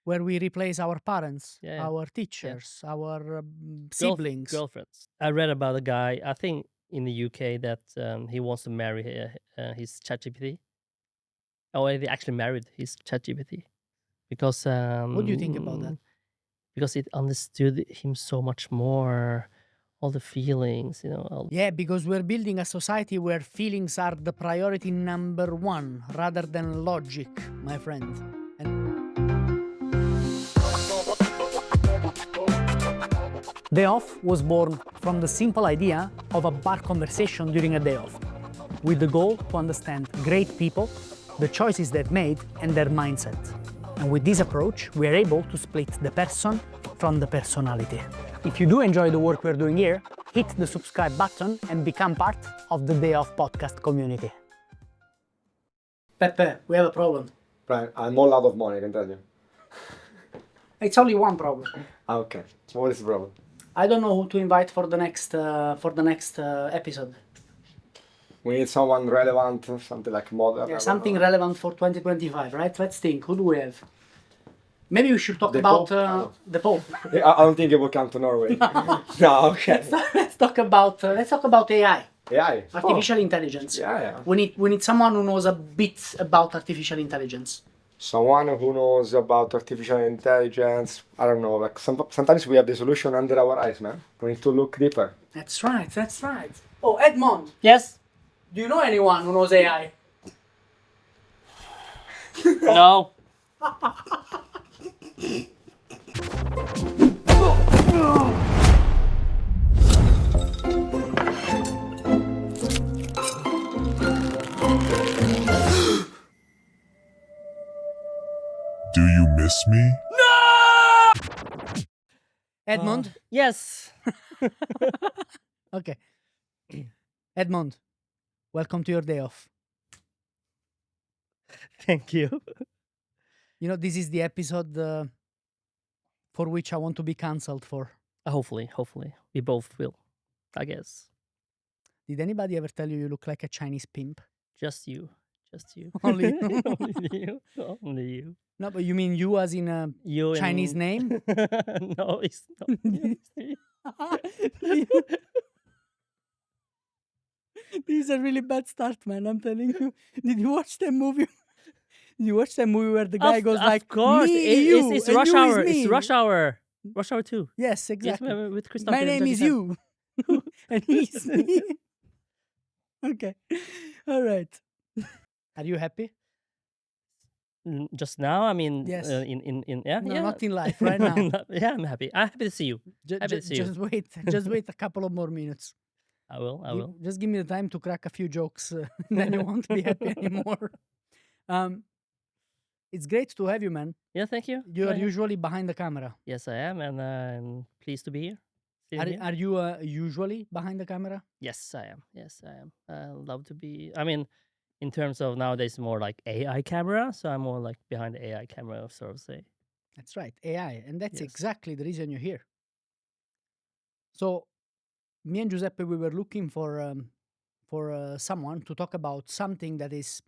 where we replace our parents, Yeah, our yeah. teachers, our siblings. Girlfriends. I read about a guy, I think in the UK, that he wants to marry his ChatGPT. Or he actually married his ChatGPT because What do you think about that? because it understood him so much more, all the feelings, Yeah, because we're building a society where feelings are the priority number one rather than logic, my friend. DayOff was born from the simple idea of a bar conversation during a day off, with the goal to understand great people, the choices they've made, and their mindset. And with this approach, we are able to split the person from the personality. If you do enjoy the work we're doing here, hit the subscribe button and become part of the DayOff podcast community. Pepe, we have a problem. Right, I'm all out of money, I can tell you. It's only one problem. Okay, what is the problem? I don't know who to invite for the next episode. We need someone relevant, something like modern. Yeah, something relevant for 2025, right? Let's think. Who do we have? Maybe we should talk The about Pope? the Pope. I don't think it will come to Norway. No, okay. Let's talk about AI, AI. artificial intelligence. Yeah. We need someone who knows a bit about artificial intelligence. Someone who knows about artificial intelligence. I don't know, like sometimes we have the solution under our eyes, man. We need to look deeper. That's right. Oh, Edmond, Yes. do you know anyone who knows AI? No. Do you miss me? Edmond? Yes. Okay. Edmond, welcome to your day off. Thank you. You know, this is the episode for which I want to be cancelled for. Hopefully, we both will, I guess. Did anybody ever tell you look like a Chinese pimp? Just you. Only Only you. No, but you mean you as in a You Chinese and... name? No, it's not. This is a really bad start, man. I'm telling you. Did you watch that movie? Did you watch that movie where the guy goes like, "Of course, me, you, it's and Rush you is Hour. me." It's Rush Hour. Rush Hour 2. Yes, exactly. Yes, with Christopher. My name is you, and he's me. Okay, all right. Are you happy? Just now, I mean, Yes. yeah, No, yeah. not in life, right now. Yeah, I'm happy. I'm happy to see you. Happy to see you. Just wait a couple of more minutes. I will. Just give me the time to crack a few jokes, then you won't be happy anymore. It's great to have you, man. Yeah, thank you. You are Yeah. usually behind the camera. Yes, I am, and I'm pleased to be here. Sitting here. Are you usually behind the camera? Yes, I am. I love to be. I mean, in terms of nowadays, more like AI camera. So I'm more like behind the AI camera, sort of say. That's right, AI, and that's Yes. exactly the reason you're here. So, me and Giuseppe, we were looking for someone to talk about something that is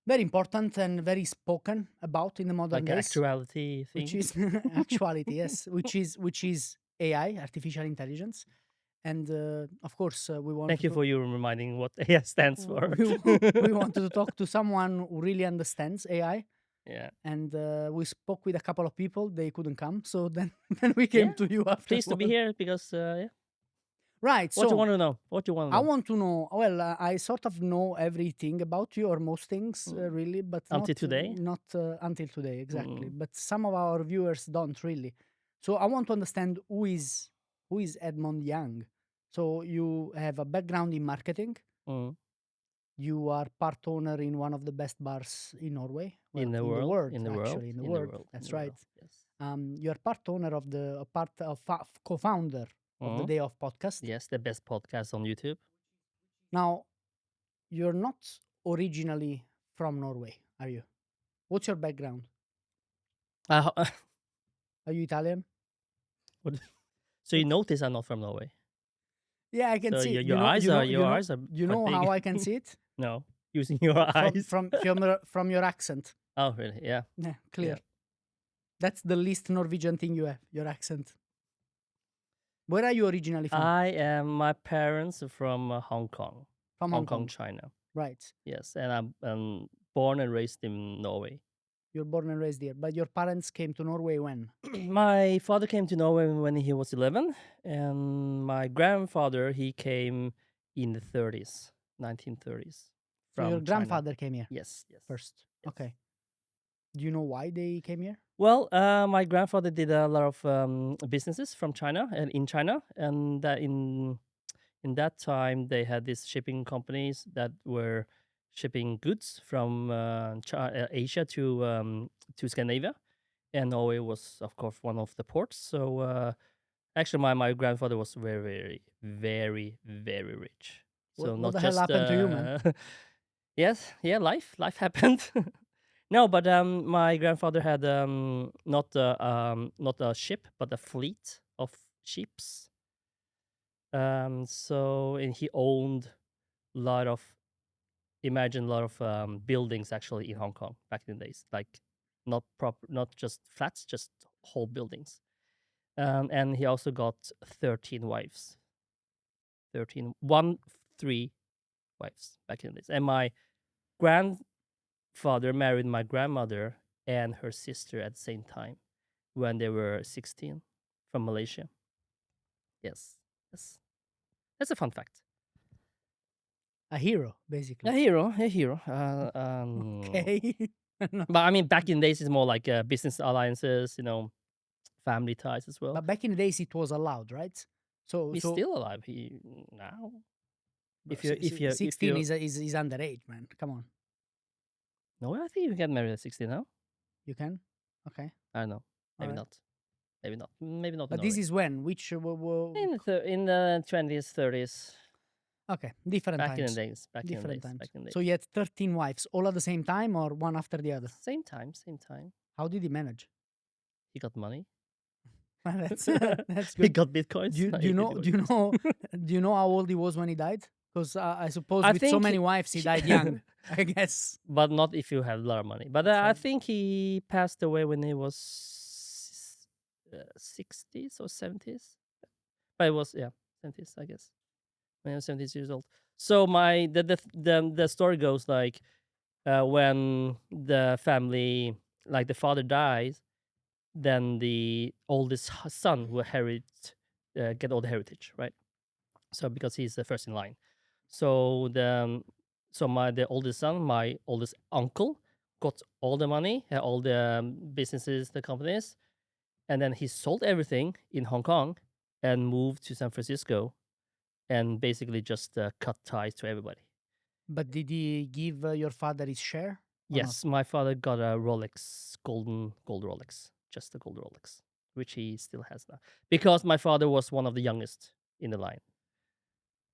very important and very spoken about in the modern Like an days, actuality thing. which is actuality, yes, which is AI, artificial intelligence, and of course we want. Thank you for you reminding what AI stands for. we wanted to talk to someone who really understands AI. Yeah. And we spoke with a couple of people. They couldn't come, so then we came Yeah. to you after. Pleased to be here because yeah. Right. What So you want to know? I want to know. Well, I sort of know everything about you, or most things, really, but Until not, today? Not until today, exactly. Mm. But some of our viewers don't really. So I want to understand who is Edmond Yang. So you have a background in marketing. Mm. You are part owner in one of the best bars in Norway. In the world. Actually, in the world. That's right. Yes. You are part owner of co-founder of the DayOff podcast. Yes, the best podcast on YouTube. Now, you're not originally from Norway, are you? What's your background? Are you Italian? So you notice I'm not from Norway. Yeah, I can So see it. your eyes are You know quite how big. I can see it? No, using your eyes. From your accent. Oh, really? Yeah. Yeah, clear. That's the least Norwegian thing you have, your accent. Where are you originally from? My parents are from Hong Kong, From Hong Kong. China. Right. Yes, and I'm born and raised in Norway. You're born and raised here. But your parents came to Norway when? My father came to Norway when he was 11, and my grandfather, he came in the 30s, 1930s. So your from China. grandfather came here Yes. first. Yes. Okay. Do you know why they came here? Well, my grandfather did a lot of businesses from China and in China, and that in that time they had these shipping companies that were shipping goods from Asia to Scandinavia, and Norway was, of course, one of the ports. So actually, my grandfather was very, very, very rich. So What not the hell just happened to you, man? yes, yeah, life happened. No, but my grandfather had not a ship, but a fleet of ships. So and he owned a lot of buildings actually in Hong Kong back in the days, like not just flats, just whole buildings. And he also got 13 wives, 3 wives back in the days. And my grandfather married my grandmother and her sister at the same time when they were 16 from Malaysia. Yes, that's a fun fact. A hero, basically. A hero. Okay. No. But I mean, back in the days, it's more like business alliances, family ties as well. But back in the days, it was allowed, right? So He's still alive. He now. If you 16 is underage, man. Come on, no, I think you can get married at 16 now. you can. Okay. I don't know. Maybe Alright. not. Maybe not. Maybe not. But in this Norway. is when? Which? in the 20s, 30s. Okay, different Back in times. the days. Back in the Different days. times. Back in the days. So you had 13 wives, all at the same time, or one after the other? Same time. Same time. How did he manage? He got money. Well, that's He good. got bitcoins. Do He you did know? Do you bitcoins. know? Do you know how old he was when he died? Because I suppose I with so think many he- wives, he died young. I guess. But not if you have a lot of money. But That's I right. think he passed away when he was 60s or 70s. But it was 70s, I guess. When he was 70 years old. So the story goes like when the family, like the father dies, then the oldest son will get all the heritage, right? So because he's the first in line. So the oldest son, my oldest uncle, got all the money, all the businesses, the companies, and then he sold everything in Hong Kong and moved to San Francisco, and basically just cut ties to everybody. But did he give your father his share? or not? Yes, my father got a Rolex, gold Rolex, just a gold Rolex, which he still has now, because my father was one of the youngest in the line.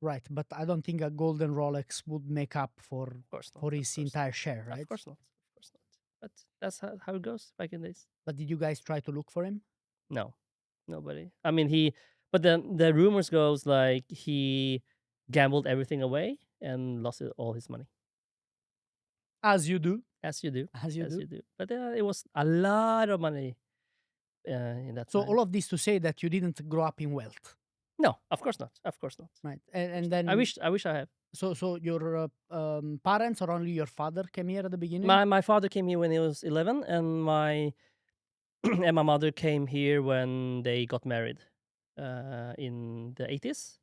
Right, but I don't think a golden Rolex would make up for Of course not. for of his course entire share, not, right? Of course not. Of course not. But that's how it goes back in the days. But did you guys try to look for him? No, nobody. I mean, but then the rumors goes like he gambled everything away and lost all his money, As you do. as you do, As you do. But it was a lot of money in that So time. all of this to say that you didn't grow up in wealth, No, of course not. Of course not. right? And then I wish I had. So your parents or only your father came here at the beginning? My father came here when he was 11, and my and my mother came here when they got married in the 80s,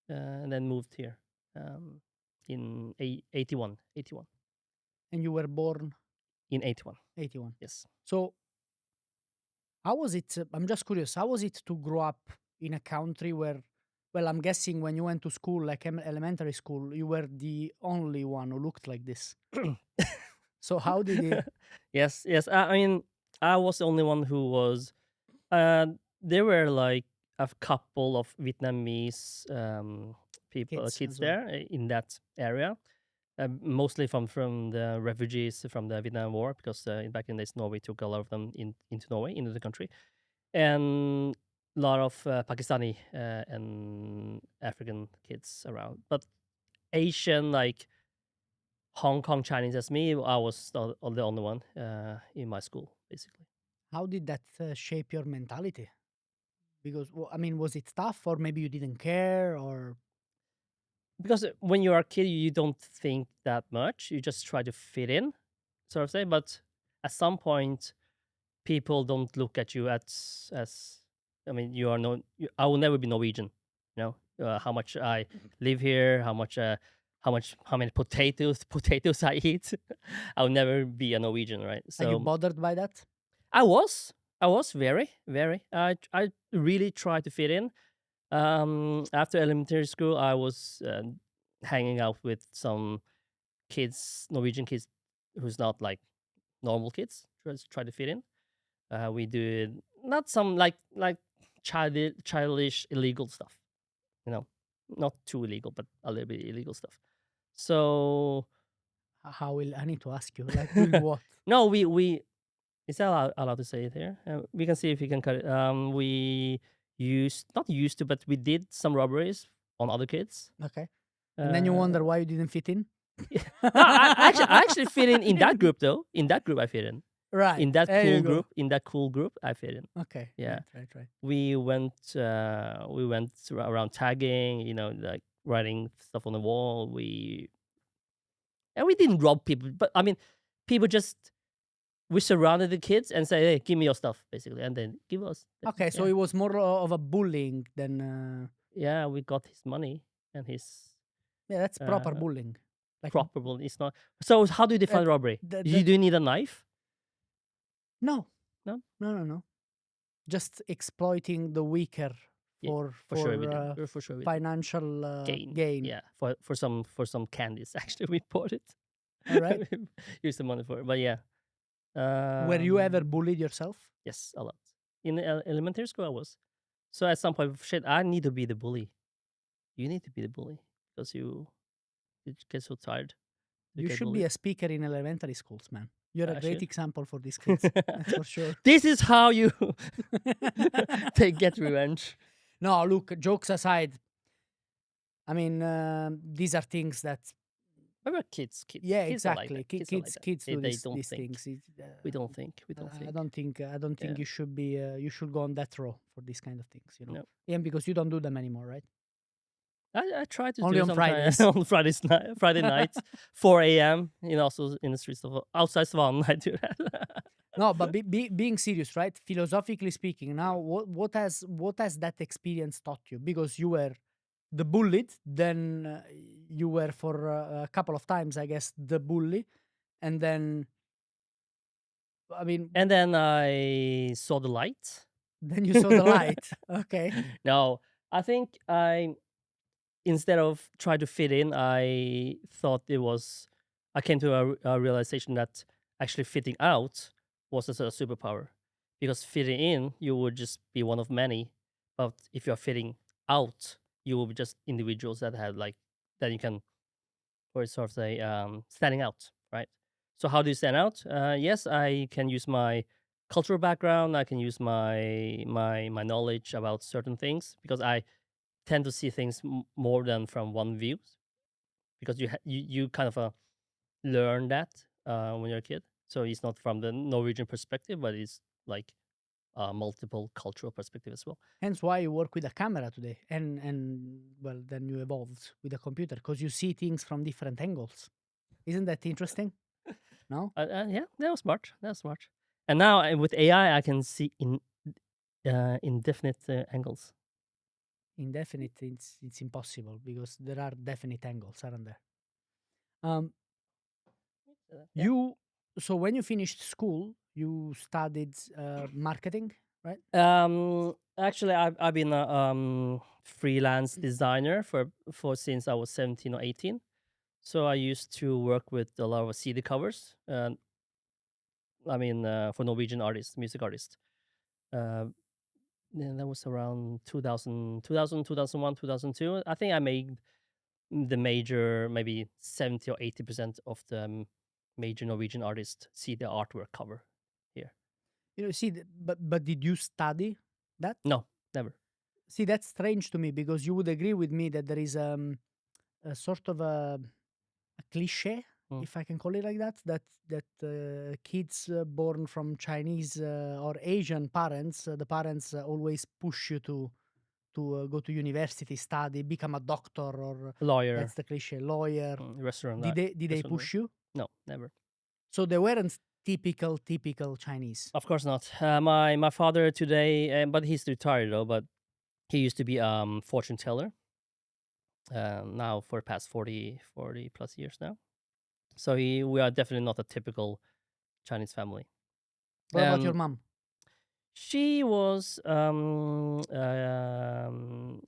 and then moved here in 81. And you were born In 81, 81. yes. So how was it? I'm just curious. How was it to grow up in a country where, well, I'm guessing when you went to school, like elementary school, you were the only one who looked like this. So how did it? Yes. I mean, I was the only one who was. There were like a couple of Vietnamese Kids kids as well. there in that area, mostly from the refugees from the Vietnam War, because back in the days Norway took a lot of them into Norway, into the country, and a lot of Pakistani and African kids around. But Asian, like Hong Kong Chinese as me, I was the only one in my school, basically. How did that shape your mentality? Because I mean, was it tough, or maybe you didn't care, or Because when you're a kid, you don't think that much. You just try to fit in, sort of say. But at some point, people don't look at you as I mean, you are no. I will never be Norwegian. You know how much I live here, how many potatoes I eat. I'll never be a Norwegian, right? are you So bothered by that? I was very. I really tried to fit in. After elementary school, I was hanging out with some kids, Norwegian kids, who's not like normal kids. Just try to fit in. We did not some like childish illegal stuff. You know, not too illegal, but a little bit illegal stuff. So How will I need to ask you? Like doing what? no, we is that allowed to say it here? We can see if we can cut it. We not used to, but we did some robberies on other kids. Okay. And then you wonder Uh, why you didn't fit in? no, I actually fit in that group though. In that group, I fit in. Right. In that there you cool go. group, I fit in. Okay. Yeah. Right. We went around tagging, like writing stuff on the wall. We didn't rob people, but I mean, people just we surrounded the kids and say, "Hey, give me your stuff," basically, and then give us. Okay, so yeah. it was more of a bullying than Yeah, we got his money and his yeah, that's proper Uh, bullying. Like probable. It's not. So how do you define robbery? the- You do need a knife? no, No? no. Just exploiting the weaker Yeah, for sure we do. For sure we do. financial gain. Yeah, for some candies. Actually, we bought it. All right. Use the money for it. But yeah. Were you ever Um, bullied yourself? Yes, a lot. In elementary school, I was. So at some point, shit, I need to be the bully. You need to be the bully because you get so tired. You should be a speaker in elementary schools, man. You're a I great should. example for these kids. That's for sure. This is how you they get revenge. No, look, jokes aside, I mean, these are things that, But we're kids. yeah, Kids are like exactly. that. Kids are like that. Kids They- do they these, don't these think. things. We don't think. We don't I think. don't think. I don't think Yeah. you should be. You should go on death row for these kind of things. You know, No. yeah, because you don't do them anymore, right? I try to Only do on sometimes Fridays. on Friday nights, 4 a.m. Also in the streets of outside Svan. I do that. No, but being serious, right? Philosophically speaking, now what has that experience taught you? Because you were the bullied, then you were for a couple of times, I guess, the bully, and then, I mean, And then I saw the light. then you saw the light. Okay. No, I think instead of trying to fit in, I thought I came to a realization that actually fitting out was a sort of superpower. Because fitting in, you would just be one of many. But if you're fitting out, you will be just individuals that have that you can, or sort of say, standing out, right? So how do you stand out? Yes, I can use my cultural background. I can use my knowledge about certain things because I tend to see things more than from one view because you kind of learn that when you're a kid. So it's not from the Norwegian perspective, but it's like multiple cultural perspective as well. Hence why you work with a camera today, and well, then you evolved with a computer because you see things from different angles. Isn't that interesting? No. Yeah, that was smart. That was smart. And now with AI, I can see indefinite angles. Indefinite, it's impossible because there are definite angles, aren't there? Um, Yeah. you so when you finished school, you studied marketing, right? Actually, I've been a freelance designer for since I was 17 or 18. So I used to work with a lot of CD covers. I mean, for Norwegian artists, music artists. Yeah, that was around 2000, 2001, 2002. I think I made the major, maybe 70 or 80% of the major Norwegian artists see the artwork cover here. You know, see, but did you study that? No, never. See, that's strange to me because you would agree with me that there is a sort of a cliche, if I can call it like that, kids born from Chinese or Asian parents, the parents always push you to go to university, study, become a doctor, or Lawyer, that's the cliche, lawyer. restaurant. Did they restaurant push you? No, never. So they weren't typical Chinese. Of course not. My father today, but he's retired though. But he used to be fortune teller. Now for the past 40 plus years now. So we are definitely not a typical Chinese family. What about your And mom? she was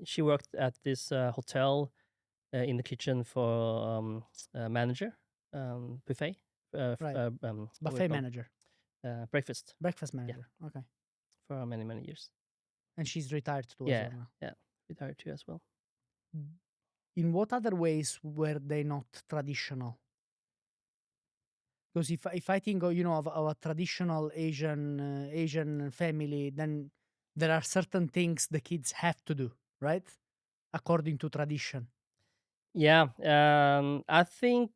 she worked at this hotel in the kitchen for manager buffet Right. what do you Buffet call it? manager, Breakfast breakfast manager. Okay. for many years. And she's retired too Yeah, as well now. yeah, retired too as well. In what other ways were they not traditional? Because if I think of, of a traditional Asian family, then there are certain things the kids have to do, right? According to tradition. Yeah, I think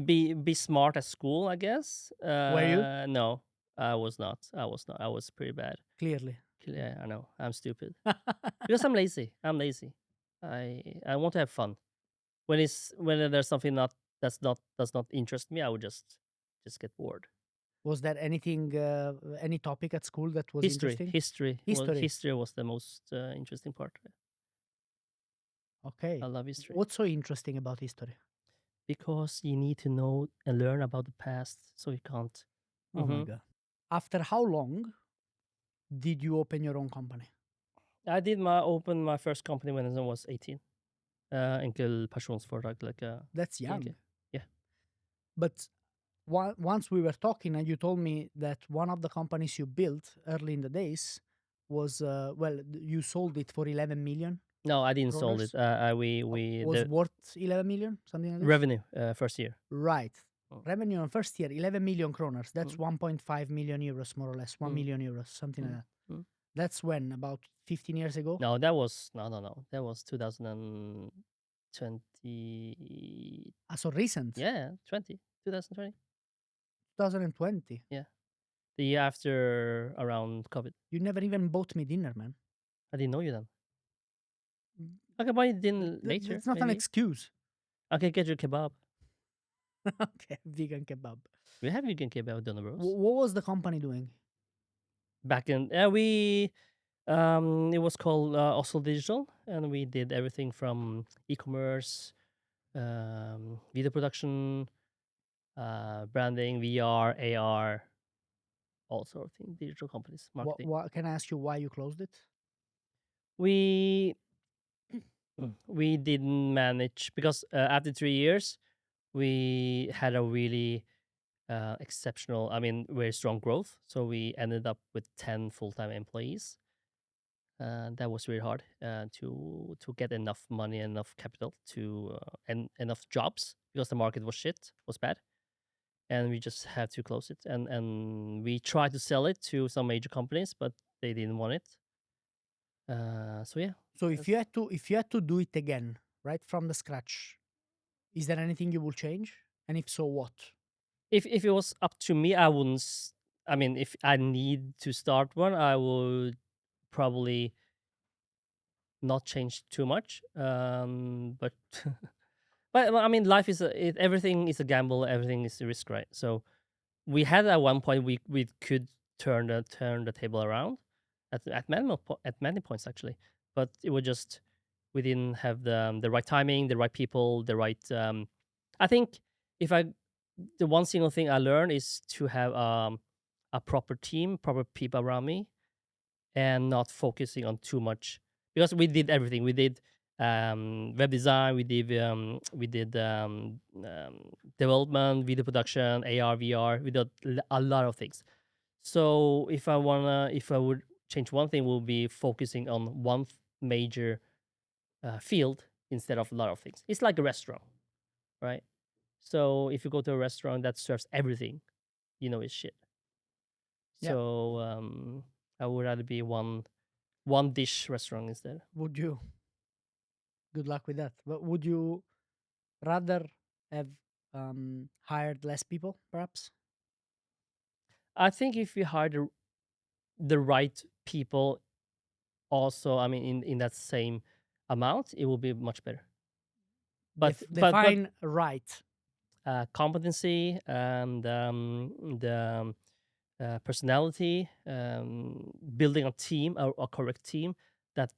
be smart at school, I guess. Were you? No, I was not. I was not. I was pretty bad. Clearly. Yeah, I know. I'm stupid because I'm lazy. I'm lazy. I want to have fun. When there's something does not interest me, I would just get bored. Was there anything, any topic at school that was interesting? History was the most interesting part. Okay. I love history What's so interesting about history? because you need to know and learn about the past, so you can't. Oh my God. After how long did you open your own company? I did open my first company when I was 18. 𝒟𝒶𝓎𝗢𝗙 like That's young. okay. Yeah. But once we were talking, and you told me that one of the companies you built early in the days was, you sold it for 11 million. No, I didn't sold Kroners? it. We Was the worth 11 million, something like this? revenue first year. Right. Oh. Revenue on first year, 11 million kroners. That's Mm. 1.5 million euros, more or less. 1 million euros, something like that. Mm. That's when, about 15 years ago? No, that was no. That was 2020. So recent. Yeah, 2020. 2020. The year after around COVID. You never even bought me dinner, man. I didn't know you then. I can buy you dinner later. It's not an maybe. excuse. I can get you kebab. Okay, vegan kebab. We have vegan kebab doner bros. What was the company doing? Back in we it was called Oslo Digital, and we did everything from e-commerce, video production, branding, VR, AR, all sort of things, digital companies, marketing. Can I ask you why you closed it? We didn't manage because after 3 years we had a really exceptional, very strong growth. So we ended up with 10 full-time employees. That was really hard to get enough money, enough capital and enough jobs because the market was bad, and we just had to close it. And we tried to sell it to some major companies, but they didn't want it. So yeah. So if you had to do it again, right from the scratch, is there anything you will change? And if so, what? If it was up to me, I wouldn't. If I need to start one, I would probably not change too much. But life is everything is a gamble. Everything is a risk, right? So we had at one point we could turn the table around at many points actually, but it was just we didn't have the right timing, the right people, the right. I think the one single thing I learned is to have a proper team, proper people around me, and not focusing on too much because we did everything. We did web design, we did development, video production, AR, VR. We did a lot of things. So if I would change one thing, will be focusing on one major field instead of a lot of things. It's like a restaurant, right? So if you go to a restaurant that serves everything, it's shit. Yeah. So I would rather be one dish restaurant instead. Would you? Good luck with that. But would you rather have hired less people, perhaps? I think if you hire the right people, also, I mean, in that same amount, it will be much better. But Define right. competency and the personality, building a team, a correct team that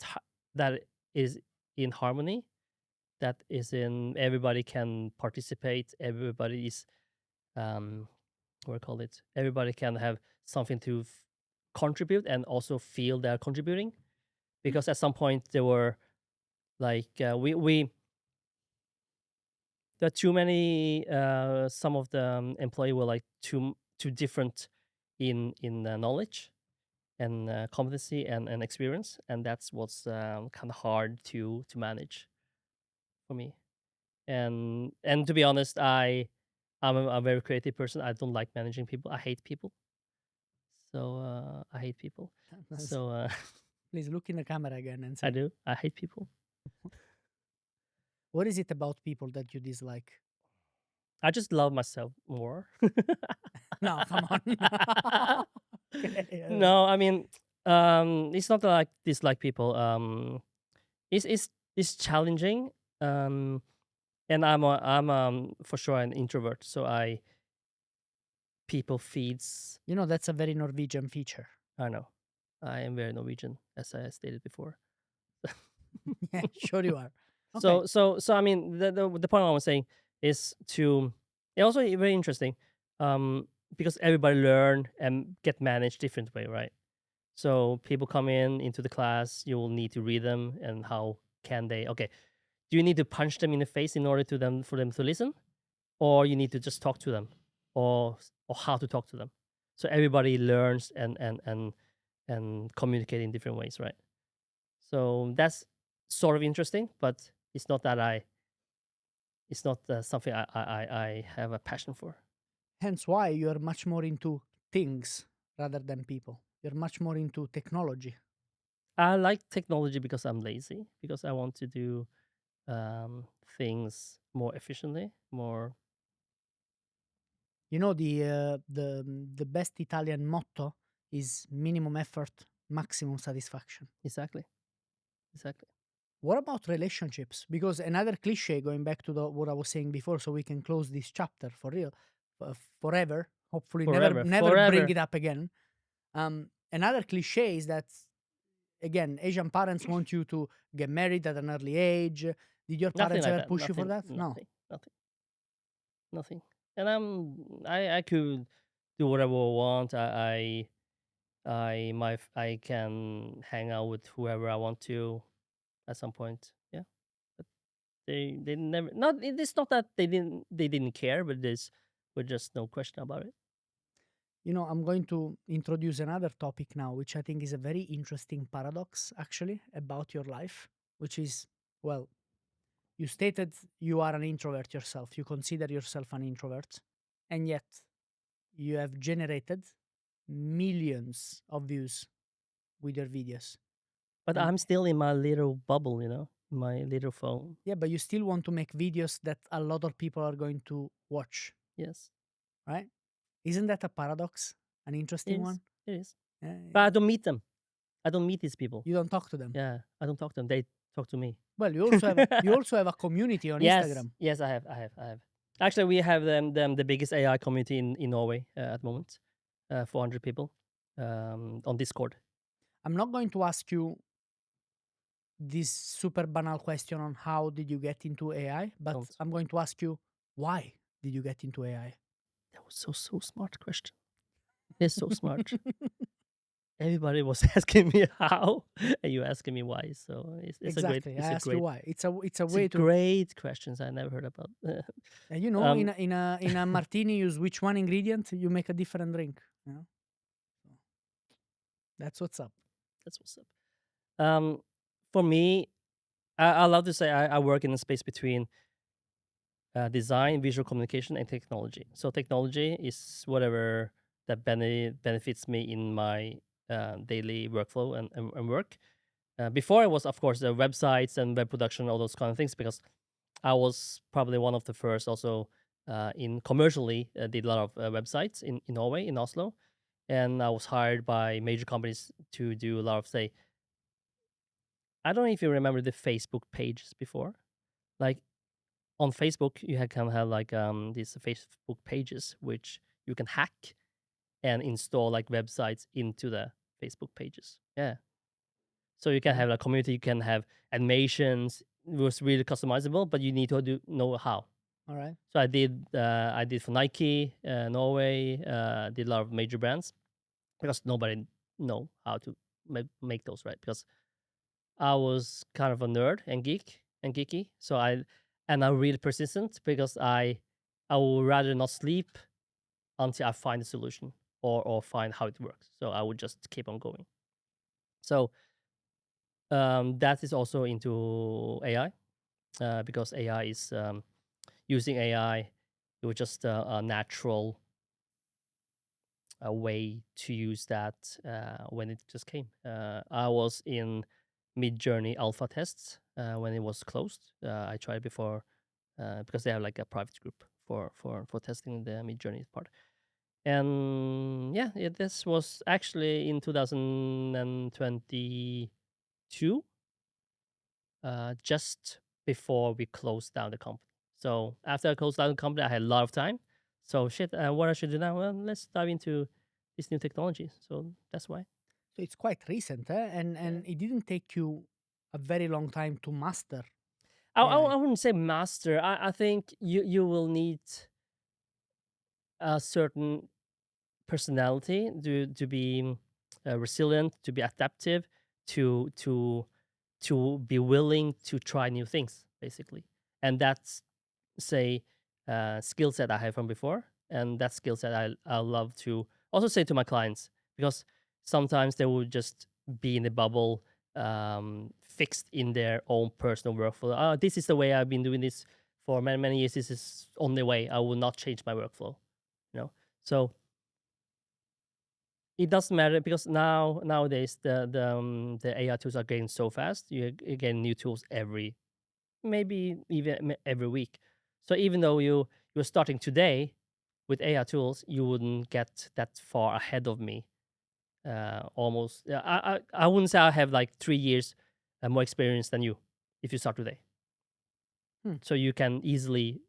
is in harmony, that is in everybody can participate, everybody is what do you call it? Everybody can have something to contribute and also feel they're contributing, because at some point there were like we there are too many some of the employee were like too different in knowledge and competency and experience, and that's what's kind of hard to manage for me. And to be honest, I'm a very creative person. I don't like managing people. I hate people. So I hate people. Nice. So Please look in the camera again and I say, do. I hate people. what is it about people that you dislike? I just love myself more. No, come on. Okay, No, I mean, it's not that I dislike people. It's challenging. And I'm for sure an introvert. So people feeds. You know, that's a very Norwegian feature. I know. I am very Norwegian, as I stated before. Yeah, sure you are. Okay. So I mean, the point I was saying is to it's also very interesting, because everybody learn and get managed different way, right? So people come into the class, you will need to read them, and how can they? Okay, do you need to punch them in the face in order for them to listen, or you need to just talk to them, or how to talk to them? So everybody learns and communicate in different ways, right? So that's sort of interesting, but it's not that it's not something I have a passion for. Hence why you're much more into things rather than people. You're much more into technology. I like technology because I'm lazy, because I want to do things more efficiently, more. You know, the best Italian motto is minimum effort, maximum satisfaction. Exactly. What about relationships? Because another cliche, going back to what I was saying before, so we can close this chapter for real, forever. Hopefully, Forever, never bring forever. it up again. Another cliche is that, again, Asian parents want you to get married at an early age. Did your Nothing parents like ever that. push you for that? No. Nothing. And I could do whatever I want. I can hang out with whoever I want to at some point. Yeah. But they never, not it's not that they didn't care, but there's just no question about it. You know, I'm going to introduce another topic now, which I think is a very interesting paradox, actually, about your life, which is, well, you stated you are an introvert yourself. You consider yourself an introvert, and yet you have generated millions of views with your videos. But And- I'm still in my little bubble, my little phone. Yeah, but you still want to make videos that a lot of people are going to watch, Yes, right? Isn't that a paradox? An interesting one? it is. Yeah, But I don't meet them. I don't meet these people. you don't talk to them. Yeah, I don't talk to them. They talk to me. Well, you also have a community on Instagram. Yes, I have. Actually, we have the biggest AI community in Norway at the moment. 400 people on Discord. I'm not going to ask you this super banal question on how did you get into AI, but Don't. I'm going to ask you, why did you get into AI? That was so smart question. They're so smart. Everybody was asking me how, and you asking me why. So it's Exactly. a great. I ask you why. It's a It's way a to great questions I never heard about. you know, in a martini you switch one ingredient, you make a different drink. You know? So, that's what's up. That's what's up. For me, I love to say I work in a space between design, visual communication, and technology. So technology is whatever that benefits me in my daily workflow and work. Before it was, of course, the websites and web production, all those kind of things, because I was probably one of the first also in commercially did a lot of websites in Norway, in Oslo, and I was hired by major companies to do a lot of, say, I don't know if you remember the Facebook pages before. Like on Facebook, you can have like these Facebook pages which you can hack and install like websites into the Facebook pages. Yeah. So you can have a community, you can have animations. It was really customizable, but you need to know how. All right. So I did for Nike, Norway, did a lot of major brands because nobody know how to make those, right? Because I was kind of a nerd and geeky. So I'm really persistent because I would rather not sleep until I find a solution or find how it works. So I would just keep on going. So that is also into AI because AI is using AI. It was just a natural way to use that when it just came. I was in Mid-Journey alpha tests when it was closed. I tried before because they have like a private group for testing the Mid-Journey part. And yeah, this was actually in 2022, just before we closed down the company. So after I closed down the company, I had a lot of time. So what I should do now? Well, let's dive into this new technology. So that's why. So it's quite recent, and it didn't take you a very long time to master. I wouldn't say master. I think you will need a certain personality to be resilient, to be adaptive, to be willing to try new things, basically. And that's, say, skill set I have from before, and that skill set I love to also say to my clients, because sometimes they will just be in a bubble, fixed in their own personal workflow. This is the way I've been doing this for many years. This is only way. I will not change my workflow. So it doesn't matter because nowadays the AI tools are getting so fast. You get new tools maybe even every week. So even though you're starting today with AI tools, you wouldn't get that far ahead of me. Almost, I wouldn't say I have like 3 years more experience than you if you start today. So you can easily.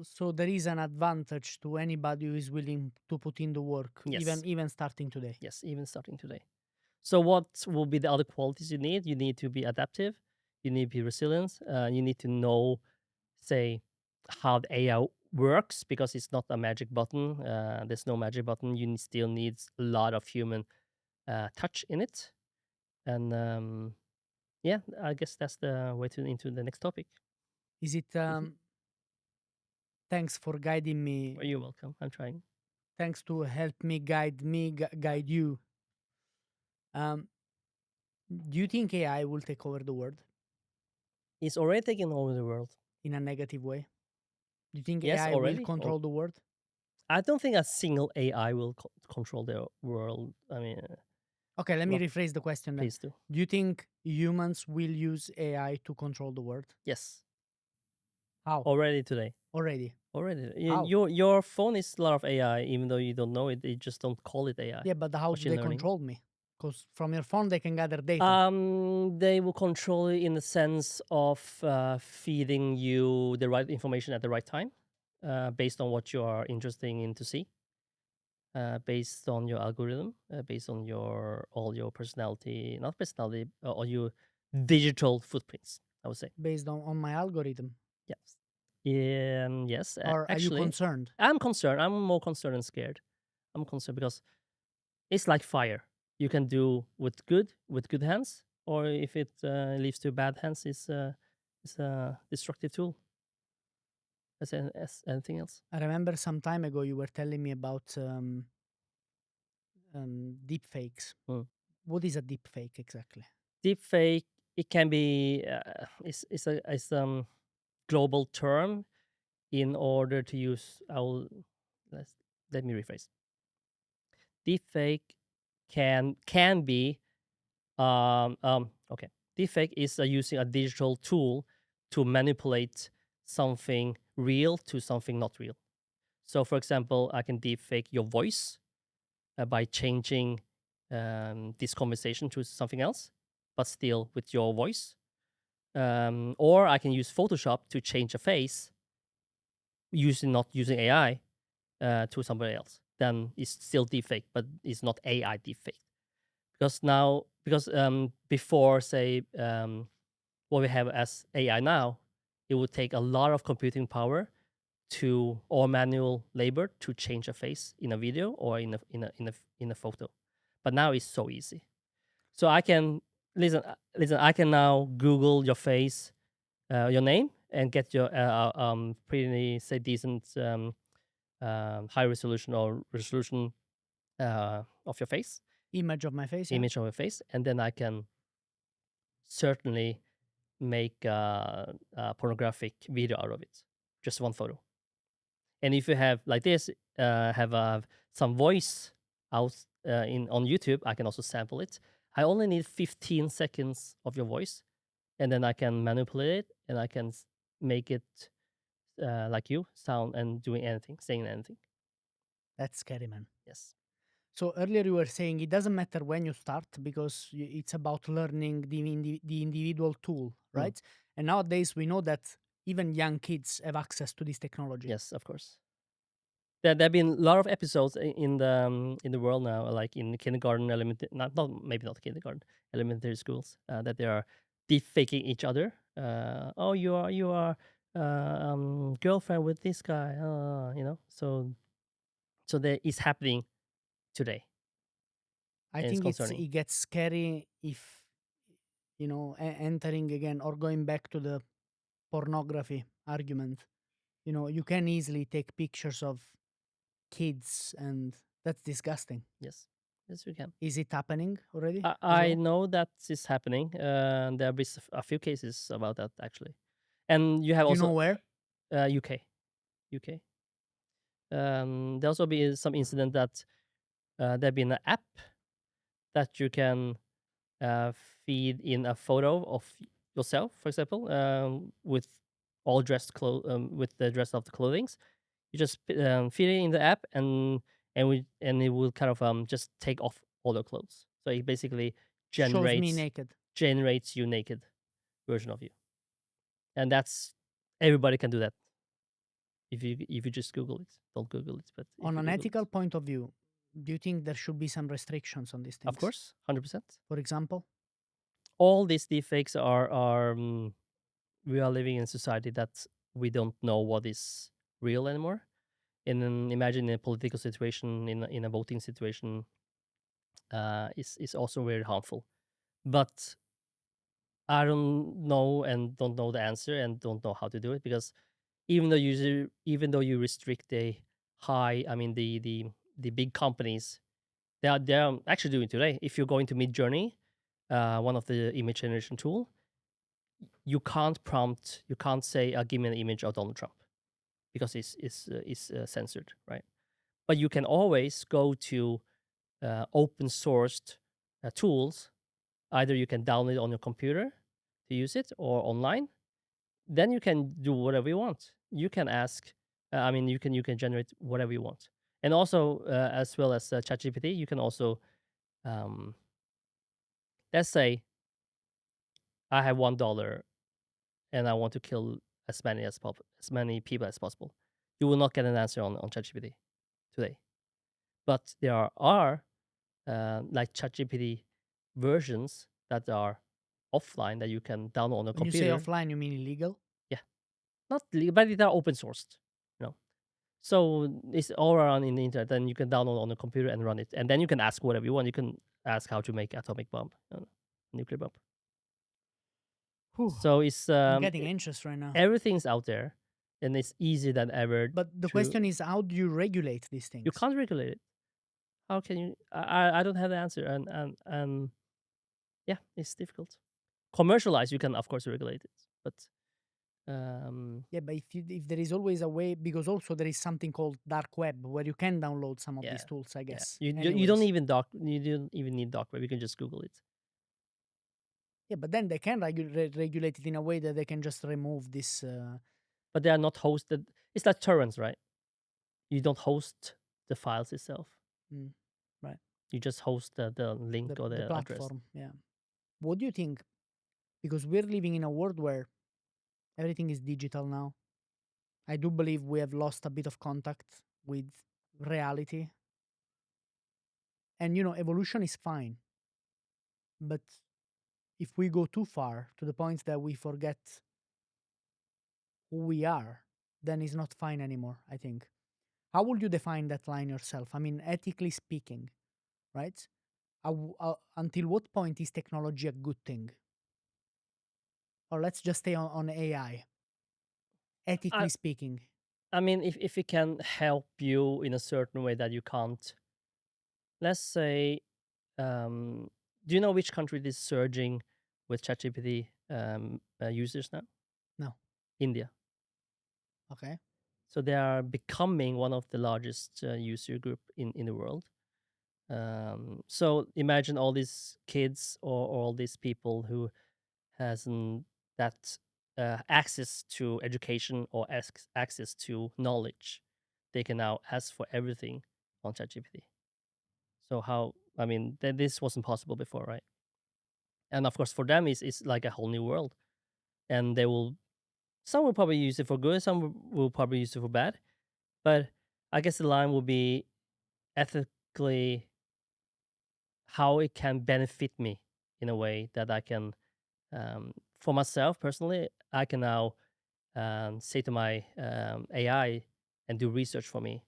So there is an advantage to anybody who is willing to put in the work, Yes. even starting today. Yes, even starting today. So what will be the other qualities you need? You need to be adaptive. You need to be resilient. You need to know, say, how the AI works, because it's not a magic button. There's no magic button. You still need a lot of human touch in it. And yeah, I guess that's the way into the next topic. Is it? Thanks for guiding me. Well, you're welcome. I'm trying. Thanks to help me, guide you. Do you think AI will take over the world It's already taking over the world. in a negative way? Do you think Yes, AI already. will control the world? I don't think a single AI will control the world. I mean, Okay, let me Well, rephrase the question then. please do. Do you think humans will use AI to control the world? Yes, How? already today. Already? Already. How? Your phone is a lot of AI, even though you don't know it. They just don't call it AI. Yeah, but how do machine they learning. control me? Because from your phone they can gather data. They will control it in the sense of feeding you the right information at the right time, based on what you are interested in to see, based on your algorithm, based on all your personality, not personality, all your digital footprints, I would say. Based on my algorithm. Yes. Yes. Or are you Actually, concerned? I'm concerned. I'm more concerned and scared. I'm concerned because it's like fire. You can do with good hands, or if it leads to bad hands, it's a destructive tool. As anything else. I remember some time ago you were telling me about deepfakes. What is a deepfake exactly? Deepfake, it can be it's a global term in order to use. Let me rephrase. Deepfake can be okay. Deepfake is using a digital tool to manipulate something real to something not real. So, for example, I can deepfake your voice by changing this conversation to something else, but still with your voice. Or I can use Photoshop to change a face, not using AI, to somebody else. Then it's still deepfake, but it's not AI deepfake. Because before, say, what we have as AI now, it would take a lot of computing power or manual labor to change a face in a video or in a photo. But now it's so easy. So I can listen. I can now Google your face, your name, and get your pretty, say, decent high resolution or resolution of your face, Image of my face. Yeah. image of your face, and then I can certainly make a pornographic video out of it. Just one photo. And if you have like this, have some voice out on YouTube, I can also sample it. I only need 15 seconds of your voice, and then I can manipulate it, and I can make it like you, sound and doing anything, saying anything. That's scary, man. Yes. So earlier you were saying it doesn't matter when you start because it's about learning the individual tool, right? And nowadays we know that even young kids have access to this technology. Yes, of course. There have been a lot of episodes in the world now, like in kindergarten, maybe not kindergarten, elementary schools, that they are deepfaking each other. Oh, you are girlfriend with this guy, So that is happening today. I And it's think concerning. it gets scary if, entering again or going back to the pornography argument. You can easily take pictures of kids and that's disgusting. Yes, we can. Is it happening already? I know that is happening. There have been a few cases about that, actually. And you have Do you also know where? UK. There also be some incident that there been an app that you can feed in a photo of yourself, for example, with all dressed with the dress of the clothing. You just feed it in the app, and it will kind of just take off all the clothes. So it basically Shows me naked. generates you naked version of you, and that's everybody can do that. If you just Google it, don't Google it. But On an ethical point of view, do you think there should be some restrictions on these things? of course, 100%. For example, all these deepfakes are we are living in a society that we don't know what is real anymore. And imagine a political situation in a voting situation is also very harmful. But I don't know the answer and don't know how to do it, because even though you restrict the big companies, they are actually doing today. If you're going to Midjourney, one of the image generation tool, you can't say give me an image of Donald Trump, because it's censored, right? But you can always go to open sourced tools. Either you can download it on your computer to use it, or online. Then you can do whatever you want. You can ask. You can generate whatever you want. And also, as well as ChatGPT, you can also, let's say, I have $1 and I want to kill as many people as possible. You will not get an answer on ChatGPT today. But there are like ChatGPT versions that are offline that you can download on a when computer. you say offline, you mean illegal? Yeah, not legal, but they are open sourced. So it's all around in the internet. Then you can download on a computer and run it, and then you can ask whatever you want. You can ask how to make atomic bomb, nuclear bomb. Whew. So it's I'm getting anxious right now. Everything's out there, and it's easier than ever. But the question is, how do you regulate these things? You can't regulate it. How can you? I don't have the answer, and yeah, it's difficult. Commercialize, you can of course regulate it, but yeah, but if there is always a way, because also there is something called dark web where you can download some of these tools, I guess. You don't even need dark web. You can just Google it. Yeah, but then they can regulate it in a way that they can just remove this. but they are not hosted. It's like torrents, right? You don't host the files itself. Mm, right. You just host the link or the address. platform. Yeah. What do you think? Because we're living in a world where everything is digital now. I do believe we have lost a bit of contact with reality. And evolution is fine. But if we go too far to the point that we forget who we are, then it's not fine anymore, I think. How would you define that line yourself? I mean, ethically speaking, right? Until what point is technology a good thing? Or let's just stay on AI. Ethically speaking. I mean, if it can help you in a certain way that you can't, let's say, do you know which country is surging with ChatGPT users now? No. India. Okay. So they are becoming one of the largest user group in the world. So imagine all these kids or all these people who hasn't that access to education or access to knowledge. They can now ask for everything on ChatGPT. So how, I mean, this wasn't possible before, right? And of course, for them, it's like a whole new world. And some will probably use it for good, some will probably use it for bad. But I guess the line will be ethically how it can benefit me in a way that I can, for myself personally, I can now say to my AI and do research for me,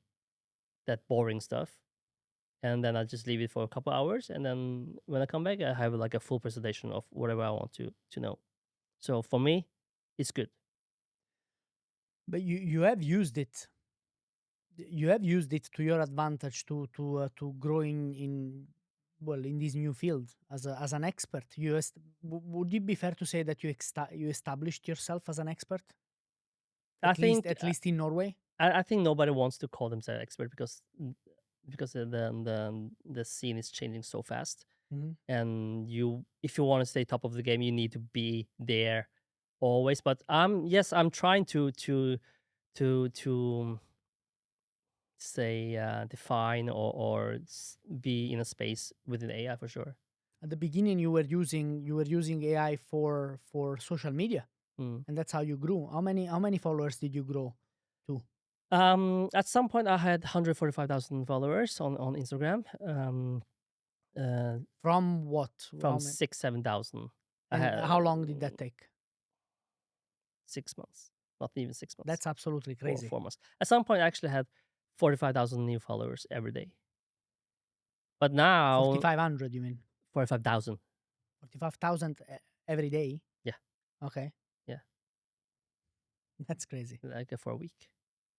that boring stuff. And then I just leave it for a couple hours. And then when I come back, I have like a full presentation of whatever I want to know. So for me, it's good. But you have used it. You have used it to your advantage to grow in this new field as an expert. Would it be fair to say that you established yourself as an expert? At least in Norway. I think nobody wants to call themselves expert because the scene is changing so fast. Mhm. And if you want to stay top of the game, you need to be there always. But I'm trying to say define or be in a space within AI for sure. At the beginning, you were using AI for social media, Mm. and that's how you grew. How many followers did you grow to? At some point, I had 145,000 followers on Instagram. From what? From 6,000-7,000. And how long did that take? 6 months, not even 6 months. That's absolutely crazy. 4 months. At some point, I actually had 45,000 new followers every day. But now 4,500, you mean? 45,000. 45,000 every day? Yeah. Okay. Yeah. That's crazy. Like for a week,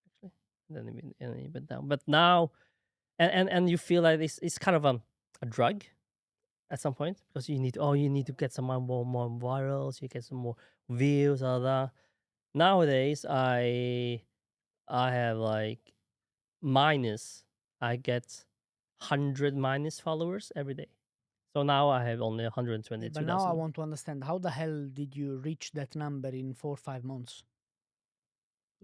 actually. And then it went down. But now, and you feel like it's kind of a drug at some point because you need to get some more viral, so you get some more views, all that. Nowadays, I have like I get 100 minus followers every day. So now I have only 122,000. But now I want to understand, how the hell did you reach that number in 4 or 5 months?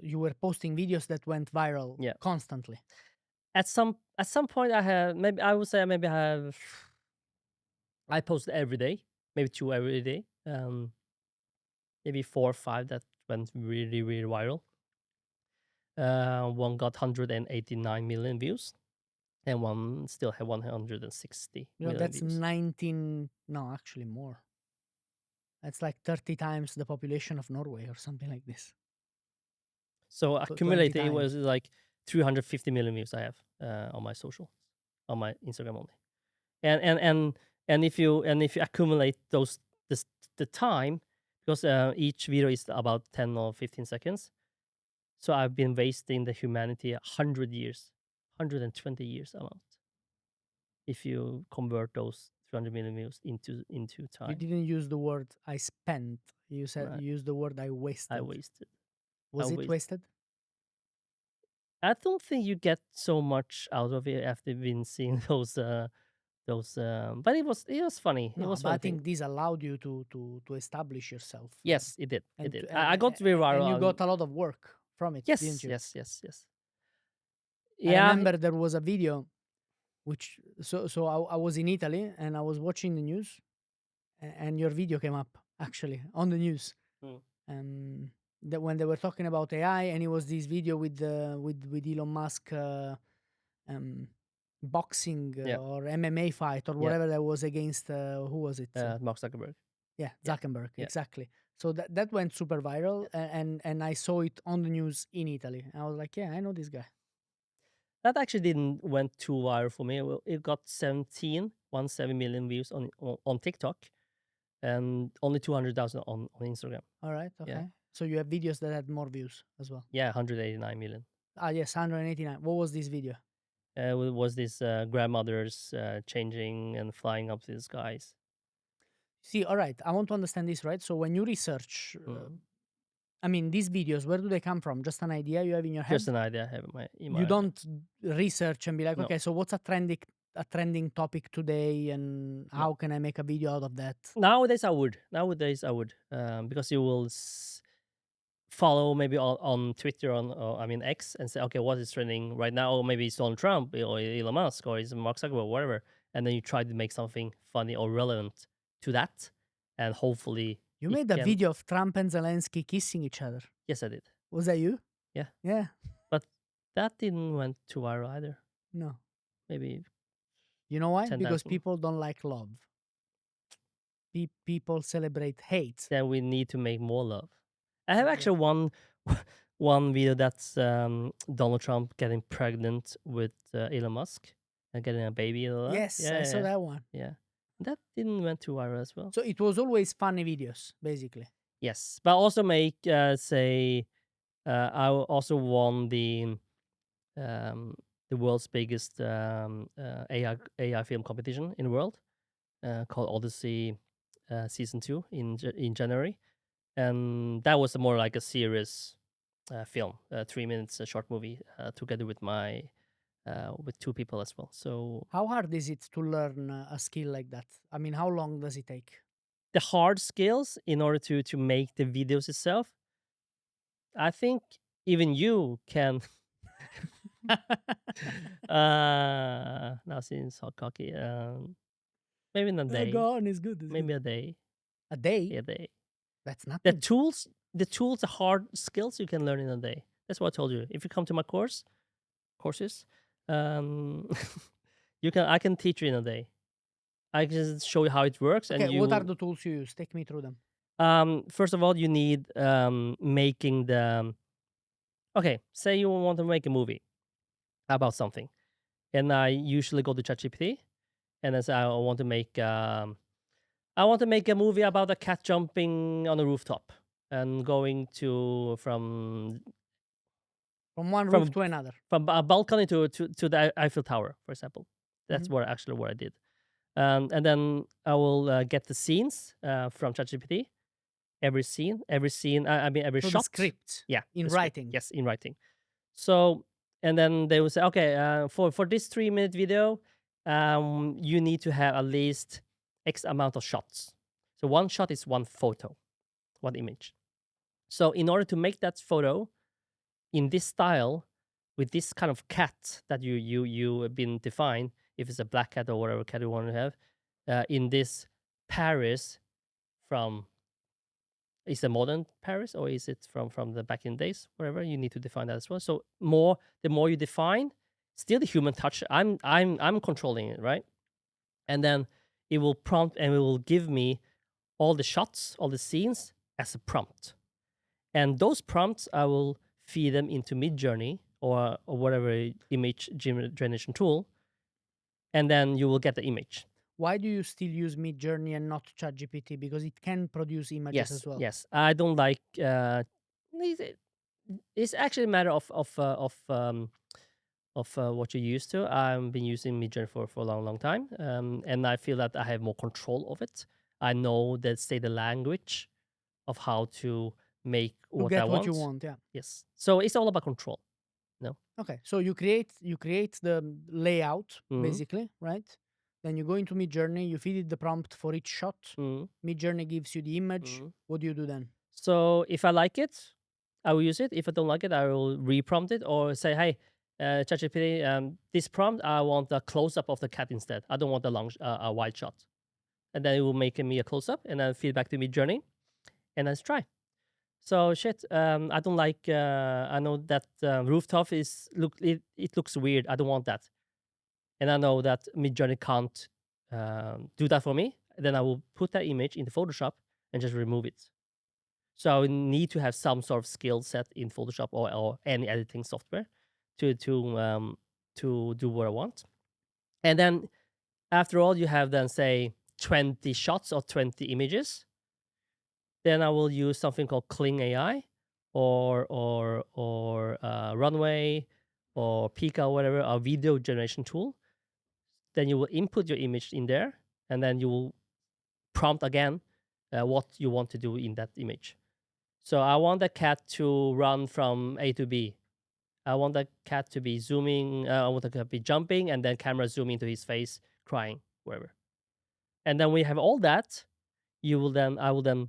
You were posting videos that went viral constantly. At some point, I post every day, maybe 2 every day. Maybe 4 or 5 that went really, really viral. One got 189 million views, and one still had 160 million that's views. 19, no, actually more. That's like 30 times the population of Norway or something like this. So accumulated, it was like 350 million views I have on my social, on my Instagram only. And if you accumulate the time, because each video is about 10 or 15 seconds, so I've been wasting the humanity 100 years, 120 years amount. If you convert those 300 million views into time. You didn't use the word I spent. You used the word I wasted. I wasted. Was it wasted? I don't think you get so much out of it after been seeing those. But it was funny. No, it was but I funny. think this allowed you to establish yourself. Yes, it did. And I got very viral. And you got a lot of work from it, Yes, didn't you? yes, yes, yes. I Yeah, remember there was a video, which I was in Italy and I was watching the news, and your video came up actually on the news. Mm. That when they were talking about AI, and it was this video with Elon Musk boxing Yeah. or MMA fight or Yeah. whatever that was against who was it? Mark Zuckerberg. Yeah, Yeah. Zuckerberg, Yeah. exactly. So that went super viral, and I saw it on the news in Italy. I was like, yeah, I know this guy. That actually didn't went too viral for me. Well, it got 17 million views on TikTok, and only 200,000 on Instagram. All right, okay. Yeah. So you have videos that had more views as well. Yeah, 189 million. Ah, yes, 189. What was this video? It was this grandmothers changing and flying up to the skies. See, all right, I want to understand this, right? So when you research, Mhm. I mean, these videos, where do they come from? Just an idea you have in your head? Just an idea I have in my You head. don't research and be like, No. okay, so what's a trending topic today, and how can I make a video out of that? Nowadays I would, because you will follow maybe on Twitter or I mean X and say, okay, what is trending right now? Or maybe it's Donald Trump or Elon Musk or it's Mark Zuckerberg or whatever, and then you try to make something funny or relevant to that, and hopefully You it made a can- video of Trump and Zelensky kissing each other. Yes, I did. Was that you? Yeah. Yeah. That didn't went too viral either. No. Maybe You know why? 10,000. Because people don't like love. People celebrate hate. then we need to make more love. I have Yeah. actually one video that's Donald Trump getting pregnant with Elon Musk and getting a baby. And all that. Yes, I saw that one. Yeah, that didn't went too viral as well. So it was always funny videos, basically. Yes, but also make I also won the world's biggest AI film competition in the world called Odyssey season 2 in January, and that was more like a serious film, 3 minutes, a short movie together with my with 2 people as well. So How hard is it to learn a skill like that? I mean, how long does it take? the hard skills in order to make the videos itself, I think even you can. Now seems so cocky. Maybe in a day. Go on, it's good. Maybe a day. A day? A day. That's The nothing. tools, the hard skills you can learn in a day. That's what I told you. If you come to my courses, I can teach you in a day. I can just show you how it works. Okay, And you, what are the tools you use? Take me through them. first of all, you need making the. Okay, say you want to make a movie about something, and I usually go to ChatGPT, and I say I want to make a movie about a cat jumping on a rooftop and going from From one From- roof to another. a balcony to the Eiffel Tower, for example. That's Mhm. what I did. And then I will get the scenes from ChatGPT. Every scene. I mean every So the shot. script Yeah, in the script. writing. Yes, in writing. So, and then they will say, okay, for this 3-minute video, you need to have at least X amount of shots. So one shot is one photo, one image. So in order to make that photo in this style, with this kind of cat that you have been defined, if it's a black cat or whatever cat you want to have, in this Paris from. Is it modern Paris or is it from the back in days? Whatever, you need to define that as well. So the more you define, still the human touch. I'm controlling it, right? And then it will prompt and it will give me all the shots, all the scenes as a prompt. And those prompts I will feed them into Midjourney or whatever image generation tool, and then you will get the image. Why do you still use Midjourney and not ChatGPT? Because it can produce images Yes, as well. yes. I don't like. It's actually a matter of what you're used to. I've been using Midjourney for a long time, and I feel that I have more control of it. I know the language of how to make To what get I what want. you want, yeah. Yes. So it's all about control. Okay, so you create the layout Mhm. basically, right? Then you go into Midjourney, you feed it the prompt for each shot. Mhm. Midjourney gives you the image. Mhm. What do you do then? So if I like it, I will use it. If I don't like it, I will reprompt it or say, hey, ChatGPT, this prompt, I want a close-up of the cat instead. I don't want a long, a wide shot. And then it will make me a close-up and then feedback to Midjourney. And let's try. So shit, I don't like, I know that rooftop it looks weird. I don't want that. And I know that Midjourney can't do that for me. Then I will put that image into Photoshop and just remove it. So I need to have some sort of skill set in Photoshop or any editing software to do what I want. And then after all, you have then say 20 shots or 20 images. Then I will use something called Kling AI or Runway or Pika or whatever, a video generation tool. Then you will input your image in there, and then you will prompt again what you want to do in that image. So I want the cat to run from A to B. I want the cat to be zooming. I want the cat to be jumping, and then camera zoom into his face, crying, wherever. And then we have all that. I will then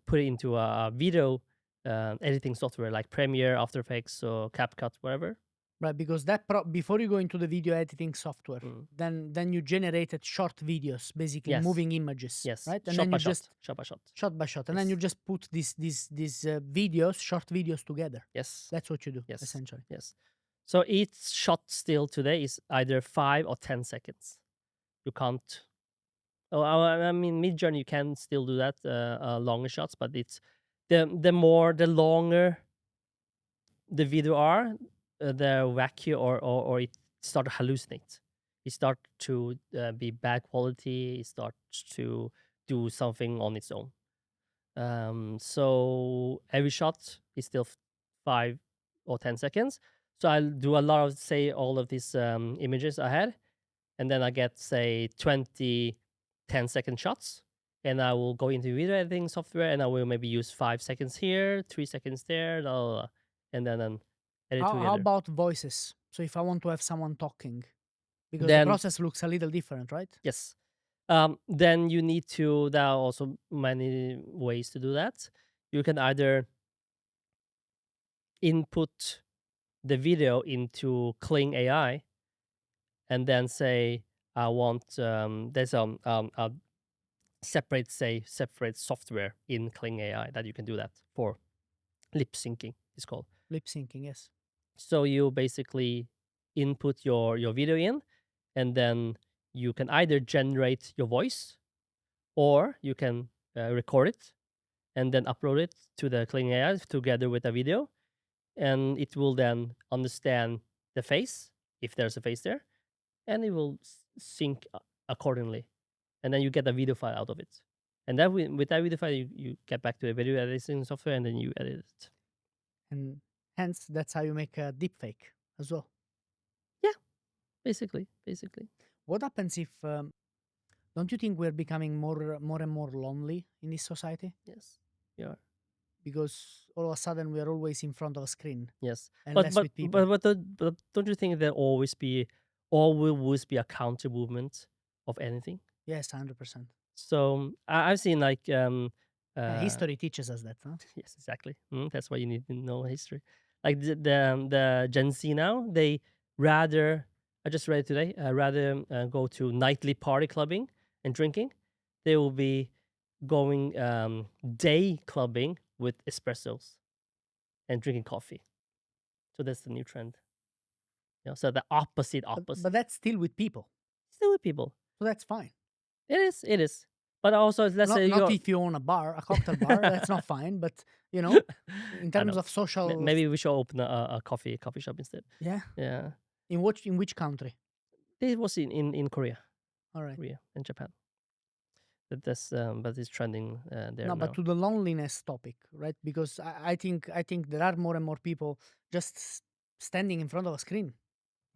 put it into a video editing software like Premiere, After Effects, or CapCut, whatever. Right, because before you go into the video editing software, then you generated short videos, basically moving images. Yes. Right, and shot then by you just shot by shot. shot by shot, and then you just put these videos, short videos together. Yes. That's what you do, Yes. essentially. Yes. So each shot still today is either 5 or 10 seconds. You can't. Oh, I mean, Midjourney you can still do that, longer shots, but it's the longer the video are, the wacky or it start to hallucinate. It start to be bad quality. It starts to do something on its own. So every shot is still 5 or 10 seconds. So I'll do a lot of, say, all of these images I had, and then I get, say, 20 10-second shots, and I will go into video editing software, and I will maybe use 5 seconds here, 3 seconds there, blah, blah, blah, and then edit together. How about voices? So if I want to have someone talking, because Then- the process looks a little different, right? Yes. Then you need to, there are also many ways to do that. You can either input the video into Kling AI and then say, I want, there's a separate software in Kling AI that you can do that for. Lip syncing, it's called. Lip syncing, yes. So you basically input your video in, and then you can either generate your voice, or you can record it and then upload it to the Kling AI together with a video, and it will then understand the face, if there's a face there, and it will sync accordingly. And then you get a video file out of it. And then with that video file, you get back to the video editing software, and then you edit it. And hence, that's how you make a deepfake as well. Basically. What happens if, don't you think we're becoming more and more lonely in this society? Yes. Yeah. Because all of a sudden we are always in front of a screen Yes. and But less with people. but don't you think there always be a counter movement of anything? Yes, 100%. So I've seen like History teaches us that, huh? Yes, exactly. That's why you need to know history. Like the Gen Z now, they rather, I just read it today, rather go to nightly party clubbing and drinking. They will be going day clubbing with espressos and drinking coffee. So that's the new trend. So the opposite. But that's still with people. Still with people. So that's fine. It is. But also, let's say Not if you own a cocktail bar, that's not fine. But, in terms of social... Maybe we should open a coffee shop instead. Yeah. Yeah. In which country? It was in Korea. All right. Korea and Japan. But it's trending there No, now. but to the loneliness topic, right? Because I think there are more and more people just standing in front of a screen,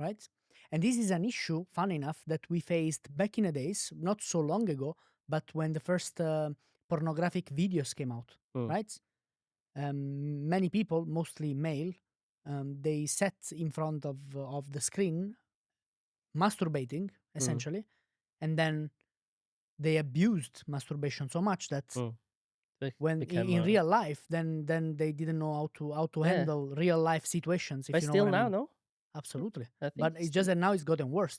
right? And this is an issue, fun enough, that we faced back in the days, not so long ago, but when the first pornographic videos came out, right? Many people, mostly male, they sat in front of the screen, masturbating, essentially, and then they abused masturbation so much that when became in real life, then they didn't know how to Yeah. handle real life situations. If but you know still what I now, mean. no, Absolutely. I think But it's just that now it's gotten worse.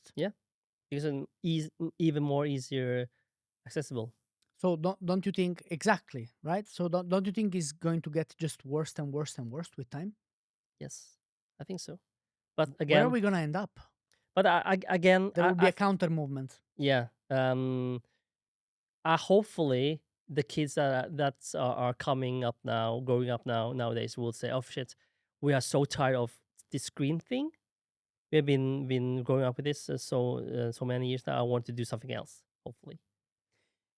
because even more easier accessible. So don't you think exactly, right? So don't you think it's going to get just worse and worse and worse with time? Yes, I think so. But Where are again, we gonna end up? but again, There will be a counter movement. yeah. Hopefully the kids that are coming up now, growing up nowadays, will say, "Oh shit, we are so tired of this screen thing. We have been growing up with this so many years now. I want to do something else." Hopefully,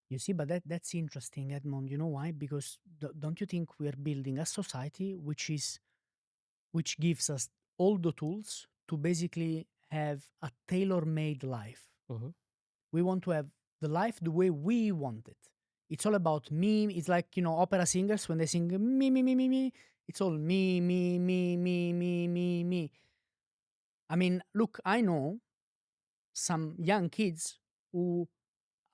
You see, but that's interesting, Edmond. You know why? Because don't you think we are building a society which gives us all the tools to basically have a tailor-made life? Mhm. We want to have the life the way we want it. It's all about me. It's like, opera singers when they sing me, me, me, me, me. It's all me, me, me, me, me, me, me. I mean, look, I know some young kids who,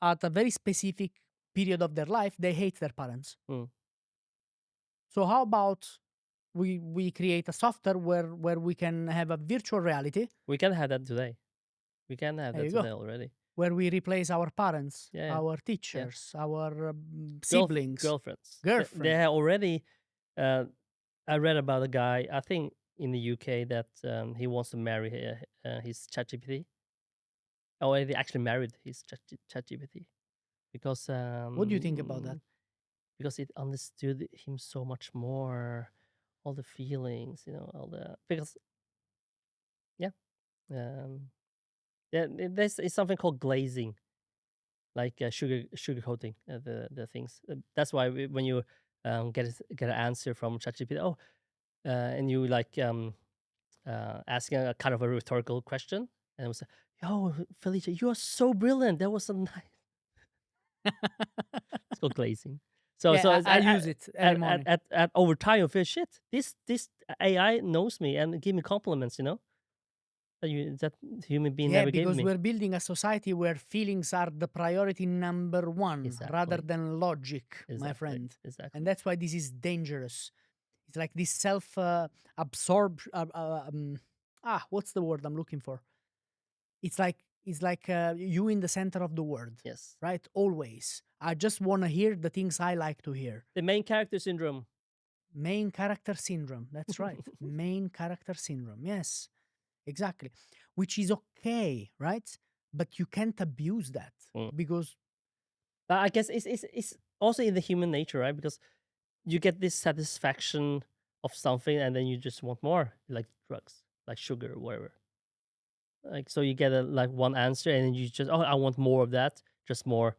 at a very specific period of their life, they hate their parents. Mm. So how about we create a software where we can have a virtual reality We can have that today. We can have There that you go. today already. where we replace our parents, Yeah, our teachers, our siblings, Girlfriends. girlfriend. They have already. I read about a guy, I think in the UK, that he wants to marry his ChatGPT. Oh, he actually married his ChatGPT because What do you think about that? because it understood him so much more, all the feelings, all the because yeah, there's is something called glazing, like sugar coating the things. That's why when you get an answer from ChatGPT, and you like asking a kind of a rhetorical question, and it was like, "Yo, Felicia, you are so brilliant. That was so nice." It's called glazing. So Yeah, so I it's use it every morning. at over time, you feel shit. This AI knows me and give me compliments. That human being Yeah, never gave because me. we're building a society where feelings are the priority number one rather Exactly. than logic, my Exactly. friend. Exactly. And that's why this is dangerous. It's like this self-absorb. What's the word I'm looking for? It's like you in the center of the world, Yes. right? Always. I just want to hear the things I like to hear. The main character syndrome. Main character syndrome. That's right. Main character syndrome. Yes, exactly. Which is okay, right? But you can't abuse that Mm. because But I guess it's also in the human nature, right? Because you get this satisfaction of something, and then you just want more, like drugs, like sugar, or whatever. Like so, you get like one answer, and then you just I want more of that, just more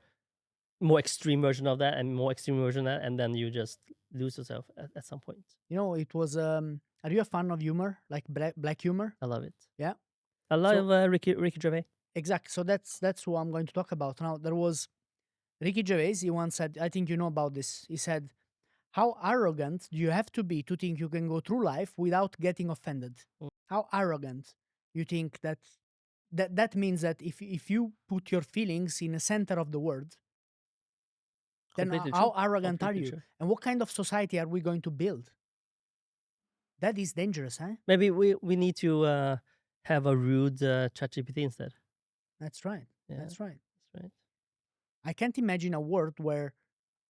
extreme version of that, and more extreme version of that, and then you just lose yourself at some point. it was. Are you a fan of humor, like black humor? I love it. Yeah. I love Ricky Gervais. Exactly. So that's what I'm going to talk about now. There was Ricky Gervais. He once said, I think you know about this. He said, "How arrogant do you have to be to think you can go through life without getting offended? Mm. How arrogant you think that means that if you put your feelings in the center of the world, then Completely how true. arrogant are Completely you? true. And what kind of society are we going to build? That is dangerous, huh? Maybe we need to have a rude ChatGPT instead. That's right. Yeah, That's right. that's right. I can't imagine a world where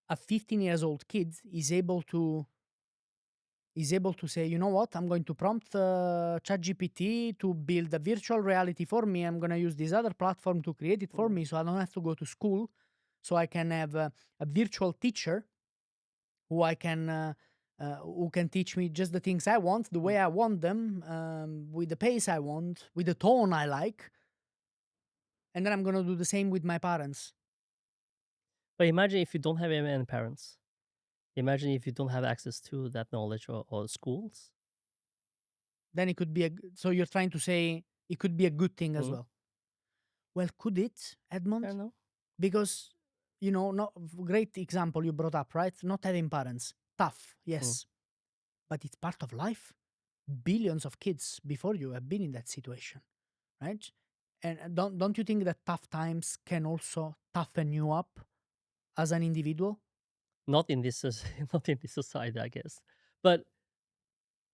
a 15 years old kid is able to say, you know what, I'm going to prompt ChatGPT to build a virtual reality for me. I'm going to use this other platform to create it for me, so I don't have to go to school. So I can have a virtual teacher who who can teach me just the things I want, the way I want them, with the pace I want, with the tone I like. And then I'm going to do the same with my parents. But imagine if you don't have any parents. Imagine if you don't have access to that knowledge or schools. Then it could be so you're trying to say it could be a good thing as Mhm. well. Well, could it, Edmond? I don't know. Because not great example you brought up, right? Not having parents, tough, yes, but it's part of life. Billions of kids before you have been in that situation, right? And don't you think that tough times can also toughen you up as an individual? not in this not in this society, I guess. But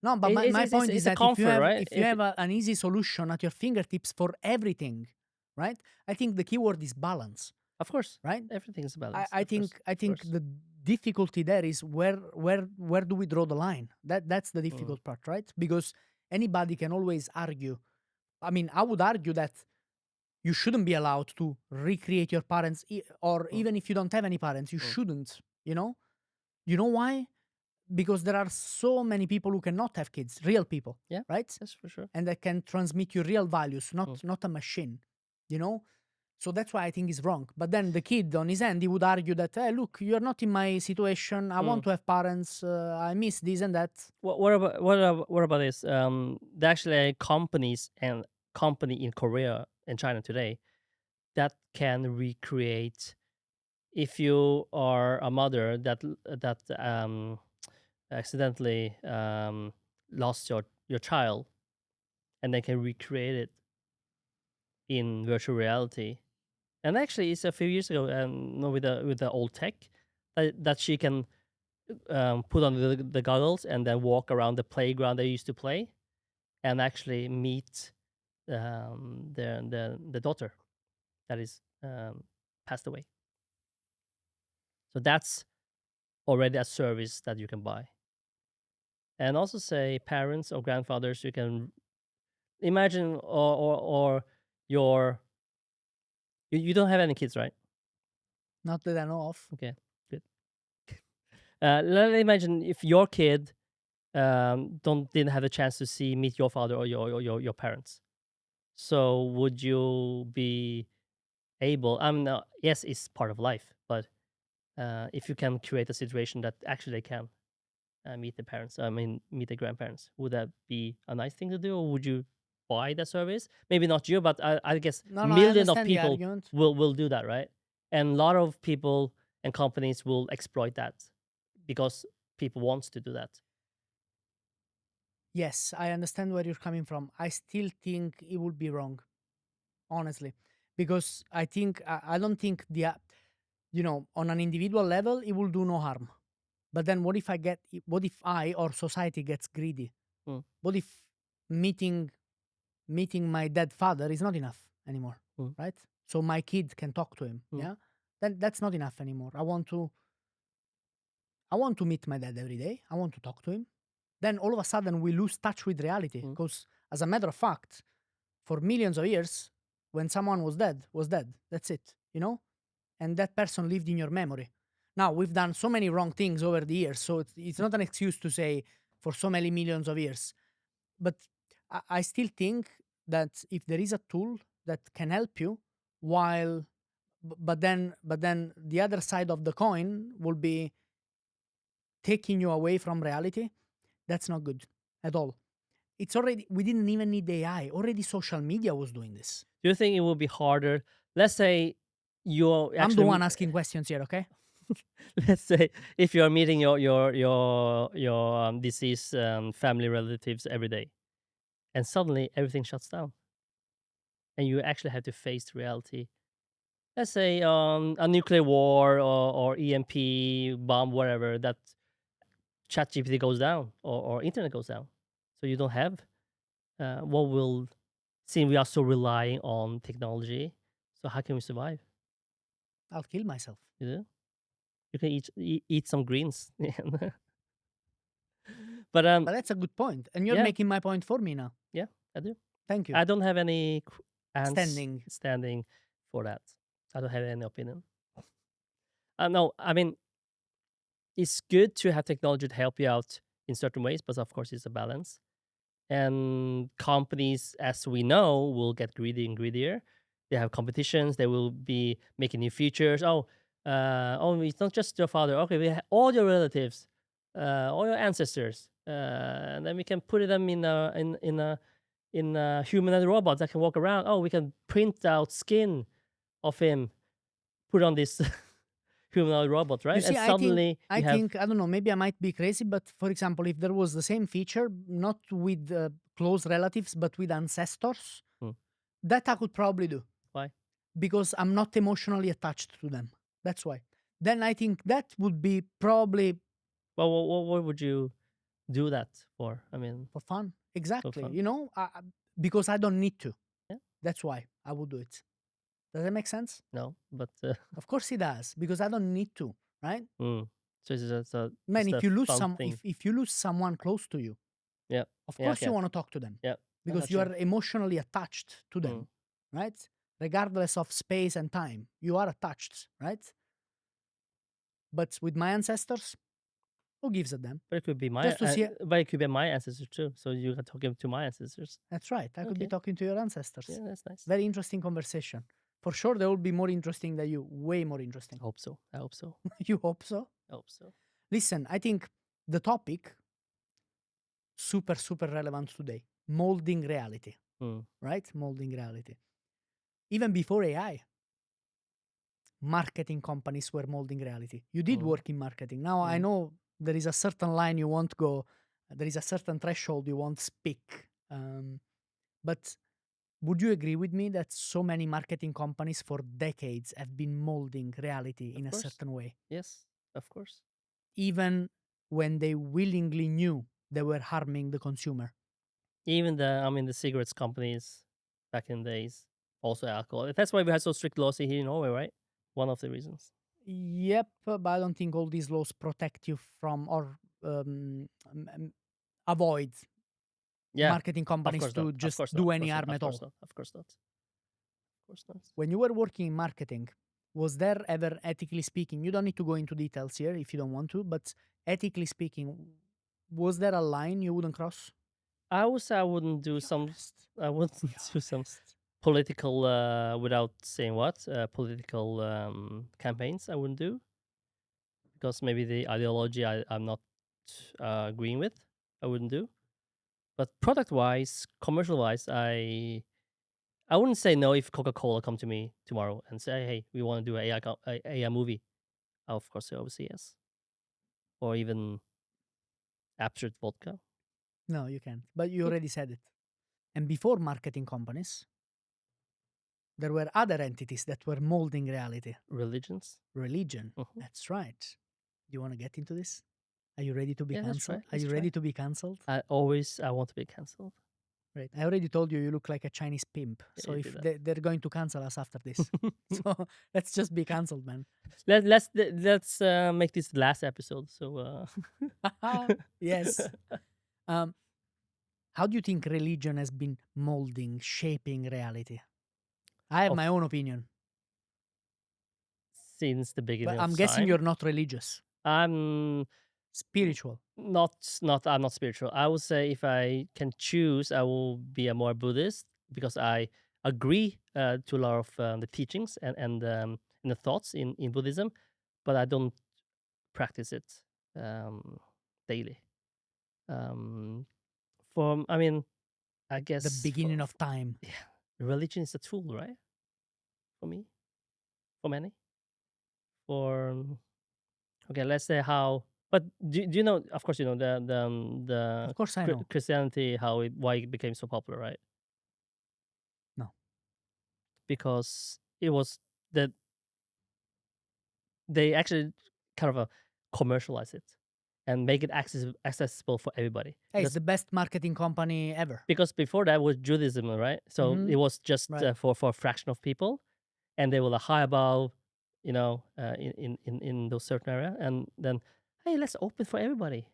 No, but my point is it's a that comfort, right? if you have an easy solution at your fingertips for everything, right? I think the keyword is balance, Of course, right? everything is balanced. I of course, think of course. the difficulty there is where do we draw the line? That's the difficult part, right? Because anybody can always argue. I mean, I would argue that you shouldn't be allowed to recreate your parents, or even if you don't have any parents, you shouldn't. You know why? Because there are so many people who cannot have kids, real people, Yeah. right? Yes, for sure. And that can transmit you real values, not a machine, you know? So that's why I think it's wrong. But then the kid on his end, he would argue that, hey, look, you're not in my situation. I want to have parents. I miss this and that. What about this? There actually companies and company in Korea and China today that can recreate. If you are a mother that accidentally lost your child, and they can recreate it in virtual reality. And actually, it's a few years ago, with the old tech, that she can put on the goggles and then walk around the playground they used to play, and actually meet the daughter that is passed away. So that's already a service that you can buy. And also say parents or grandfathers, you can imagine, or you don't have any kids, right? Not that I know of. Okay, good. Let's imagine if your kid didn't have a chance to meet your father or your parents. So would you be able? Yes, it's part of life, but if you can create a situation that actually they can meet the parents, meet the grandparents, would that be a nice thing to do, or would you buy that service? Maybe not you, but I guess No, I millions of understand the people argument. will do that, right? And a lot of people and companies will exploit that because people want to do that. Yes, I understand where you're coming from. I still think it would be wrong, honestly, because I don't think on an individual level it will do no harm. But then what if I or society gets greedy? Mm. What if meeting my dead father is not enough anymore, right? So my kid can talk to him, yeah? Then that's not enough anymore. I want to meet my dad every day. I want to talk to him. Then all of a sudden we lose touch with reality, because as a matter of fact, for millions of years, when someone was dead, that's it, and that person lived in your memory. Now, we've done so many wrong things over the years, so it's not an excuse to say for so many millions of years. But I still think that if there is a tool that can help you, but then the other side of the coin will be taking you away from reality, that's not good at all. We didn't even need AI. Already social media was doing this. Do you think it will be harder? Let's say you're actually, I'm the one asking questions here, okay? let's say if you're meeting your deceased family relatives every day, and suddenly everything shuts down, and you actually have to face reality. Let's say a nuclear war or EMP bomb, whatever, that ChatGPT goes down or internet goes down, so you don't have what will. Since we are so relying on technology, so how can we survive? I'll kill myself. You know? You can eat some greens. But But that's a good point. And you're yeah. making my point for me now. Yeah, I do. Thank you. I don't have any Standing for that. I don't have any opinion. No, I mean, it's good to have technology to help you out in certain ways, but of course, it's a balance. And companies, as we know, will get greedy and greedier. They have competitions. They will be making new features. It's not just your father. Okay, we have all your relatives, all your ancestors, and then we can put them in a humanoid robot that can walk around. Oh, we can print out skin of him, put on this humanoid robot, right? You see, and suddenly I don't know, maybe I might be crazy, but for example, if there was the same feature, not with close relatives, but with ancestors, that I could probably do. Why? Because I'm not emotionally attached to them. That's why. then I think that would be probably Well, what would you do that for? I mean, for fun. Exactly. fun. You know, because I don't need to. Yeah. That's why I would do it. Does that make sense? No, but Of course it does, because I don't need to, right? so it's a Man, it's if the you lose fun thing. if you lose someone close to you, Yeah, of yeah, course you okay. want to talk to them Yeah, because that's you true. are emotionally attached to them, right? Regardless of space and time, you are attached, right? But with my ancestors, who gives a damn? But it could be my Just to see. but it could be my ancestors too. So you can talk to my ancestors. That's right. I could be Okay. talking to your ancestors. Yeah, that's nice. Very interesting conversation. For sure, they will be more interesting than you. Way more interesting. I hope so. I hope so. You hope so? I hope so. Listen, I think the topic super relevant today. Molding reality, right? Molding reality. Even before AI, marketing companies were molding reality. You did work in marketing. Now I know there is a certain line you won't go. There is a certain threshold you won't speak. But would you agree with me that so many marketing companies for decades have been molding reality in a certain way? Yes, of course. Even when they willingly knew they were harming the consumer. Even the cigarettes companies back in the days, also alcohol. That's why we had so strict laws here in Norway, right? One of the reasons. Yep, but I don't think all these laws protect you from or avoid marketing companies to just do any harm at all. Of course not. Of course not. When you were working in marketing, was there ever, ethically speaking, you don't need to go into details here if you don't want to, but ethically speaking, was there a line you wouldn't cross? I would say I wouldn't do some political without saying what political campaigns I wouldn't do, because maybe the ideology I'm not agreeing with, I wouldn't do. But product wise, commercial wise, I wouldn't say no if Coca-Cola come to me tomorrow and say, hey, we want to do an AI movie. Of course I would say yes. Or even absurd vodka. No, you can't. But you already said it. And before marketing companies, there were other entities that were molding reality. Religions. Religion. That's right. Do you want to get into this? Are you ready to be Yeah, cancelled? let's Are you ready to be cancelled? I want to be cancelled. Right. I already told you look like a Chinese pimp. So you if did they're going to cancel us after this. So let's just be cancelled, man. Let's make this the last episode. So yes. How do you think religion has been molding, shaping reality? I have my own opinion. Since the beginning But of I'm guessing time. you're not religious. I'm spiritual. I'm not spiritual. I would say if I can choose, I will be a more Buddhist, because I agree to a lot of the teachings and the thoughts in Buddhism, but I don't practice it daily. I guess The beginning of time. Yeah, religion is a tool, right? For me, for many, okay, let's say how. But do you know? Of course, you know the Of course I know. Christianity, why it became so popular, right? No. Because it was that they actually kind of commercialize it and make it accessible for everybody. Hey, it's the best marketing company ever. Because before that was Judaism, right? So it was just for a fraction of people, and they were high above, in those certain area, and then hey, let's open for everybody,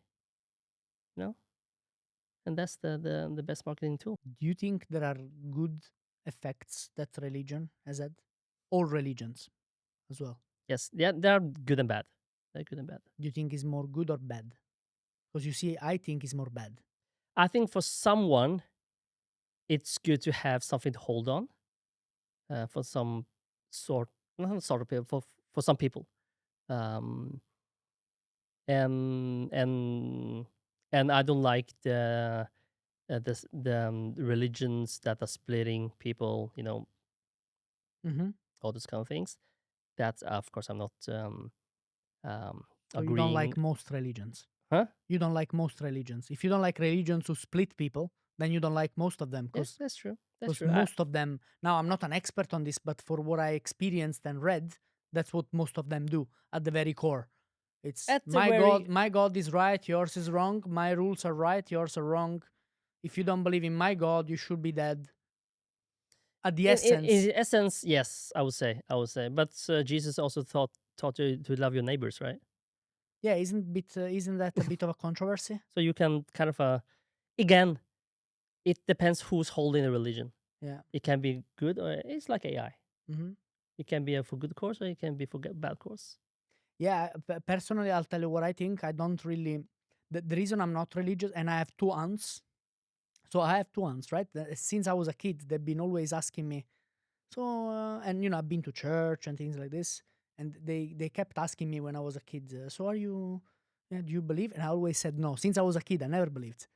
and that's the best marketing tool. Do you think there are good effects that religion has had? All religions as well. Yes, yeah, they are good and bad. They're good and bad. Do you think is more good or bad? Because you see, I think it's more bad. I think for someone, it's good to have something to hold on. For some not sort of people, for some people, and I don't like the religions that are splitting people. All those kind of things. That of course I'm not So agreeing. you don't like most religions? Huh? You don't like most religions. If you don't like religions who split people, then you don't like most of them. Yes, that's true. Because most of them, now I'm not an expert on this, but for what I experienced and read, That's what most of them do at the very core. It's At the my very- God, my God is right, yours is wrong. My rules are right, yours are wrong. If you don't believe in my God, you should be dead. At the essence, in essence, yes, I would say. But Jesus also taught you to love your neighbors, right? yeah, isn't that a bit of a controversy? So you can kind of again, it depends who's holding the religion. Yeah. It can be good, or it's like AI. hmm It can be for good cause, or it can be for bad cause. Yeah, personally, I'll tell you what I think. I don't really. The reason I'm not religious, and I have two aunts. So I have two aunts, right? Since I was a kid, they've been always asking me. So, and I've been to church and things like this, and they kept asking me when I was a kid. So are you? Do you believe? And I always said no. Since I was a kid, I never believed,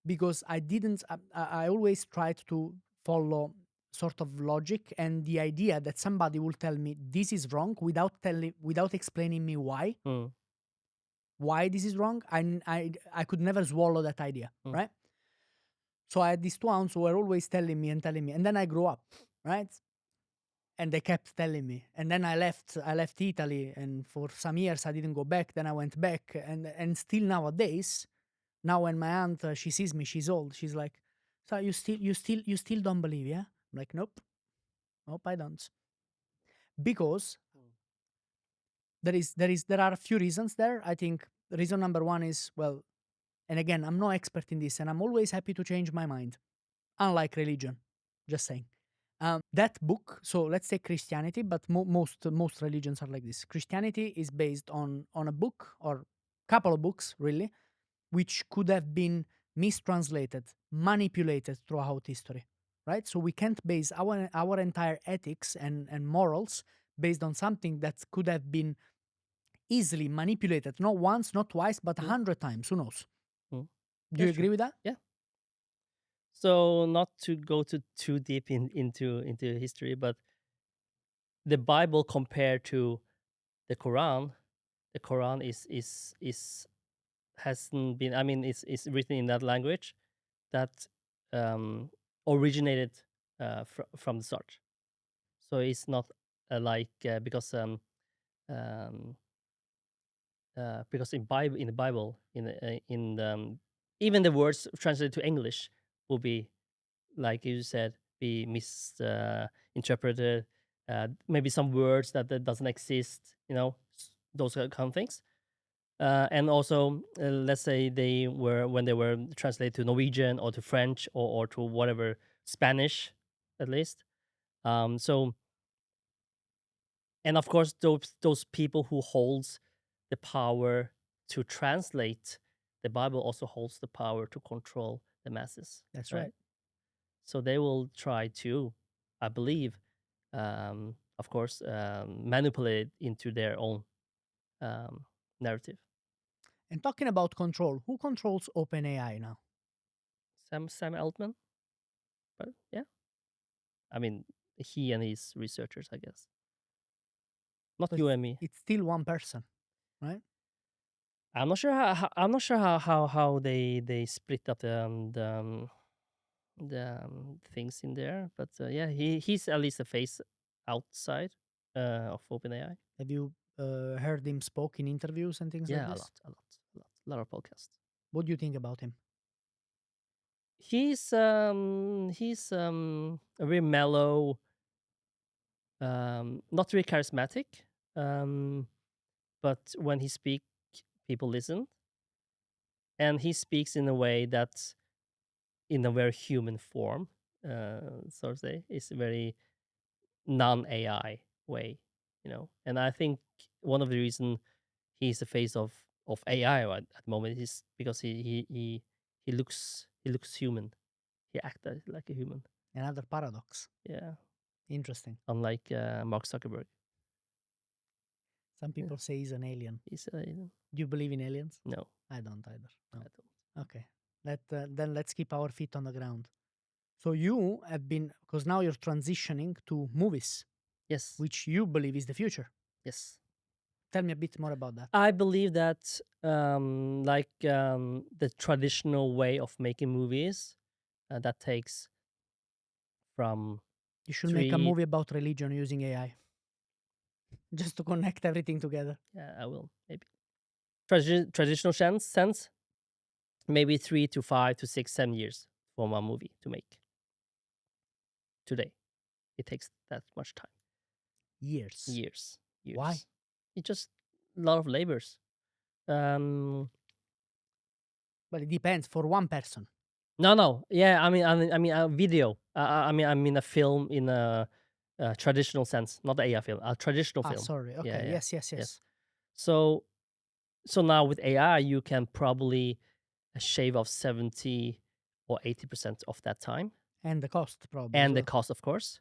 because I didn't. I always tried to follow sort of logic and the idea that somebody will tell me this is wrong without explaining me why Mm. this is wrong. I could never swallow that idea, right? So I had these two aunts who were always telling me, and then I grew up, right? And they kept telling me, and then I left Italy, and for some years I didn't go back. Then I went back, and still nowadays, now when my aunt she sees me, she's old, she's like, so you still don't believe, yeah? I'm like, nope, I don't, because there are a few reasons there. I think reason number one is, well, and again, I'm no expert in this, and I'm always happy to change my mind, unlike religion, just saying. That book, so let's say Christianity, but most religions are like this. Christianity is based on a book, or couple of books really, which could have been mistranslated, manipulated throughout history, right? So we can't base our entire ethics and morals based on something that could have been easily manipulated, not once, not twice, but 100 times. Who knows? Mm. Do you That's agree with that? Yeah. So not to go too deep into history, but the Bible compared to the Quran is hasn't been. I mean, it's written in that language that originated from the start. So it's not um, because in the Bible even the words translated to English will be, like you said, be misinterpreted. Maybe some words that doesn't exist. Those kind of things. And also, let's say when they were translated to Norwegian or to French or to whatever, Spanish, at least. So, and of course, those people who holds the power to translate the Bible also holds the power to control the masses. That's right. So they will try to, I believe, of course, manipulate into their own narrative. And talking about control, who controls OpenAI now? Sam Altman, but yeah, I mean, he and his researchers, I guess. Not So you and me. It's still one person, right? I'm not sure how they split up the things in there, but yeah, he's at least a face outside of OpenAI. Have you heard him spoke in interviews and things like Yeah, this? a lot of podcasts. What do you think about him? He's a very mellow, not very charismatic, but when he speaks, people listen, and he speaks in a way that's in a very human form. So to say, it's a very non-AI way, And I think one of the reason he's the face of AI at the moment is because he looks human. He acts like a human. Another paradox. Yeah, Interesting. unlike Mark Zuckerberg. Some people say he's an alien. He's Do you believe in aliens? no, I don't either. No. I don't. Okay. Then let's keep our feet on the ground. So you have been, because now you're transitioning to movies, Yes, which you believe is the future. yes. Tell me a bit more about that. I believe that the traditional way of making movies that takes from You should make a three- movie about religion using AI. Just to connect everything together. Yeah, I will maybe. Traditional sense, maybe 3 to 5 to 6, 7 years for one movie to make. Today, it takes that much time. Years. Years. Why? It's just a lot of labors. But it depends for one person. No. Yeah, I mean, a video. I mean, a film in a traditional sense, not the AI film. A traditional film. Sorry. Okay. Yeah. Yes. So now with AI, you can probably shave off 70 or 80% of that time, And the cost probably. as and the well. cost, of course.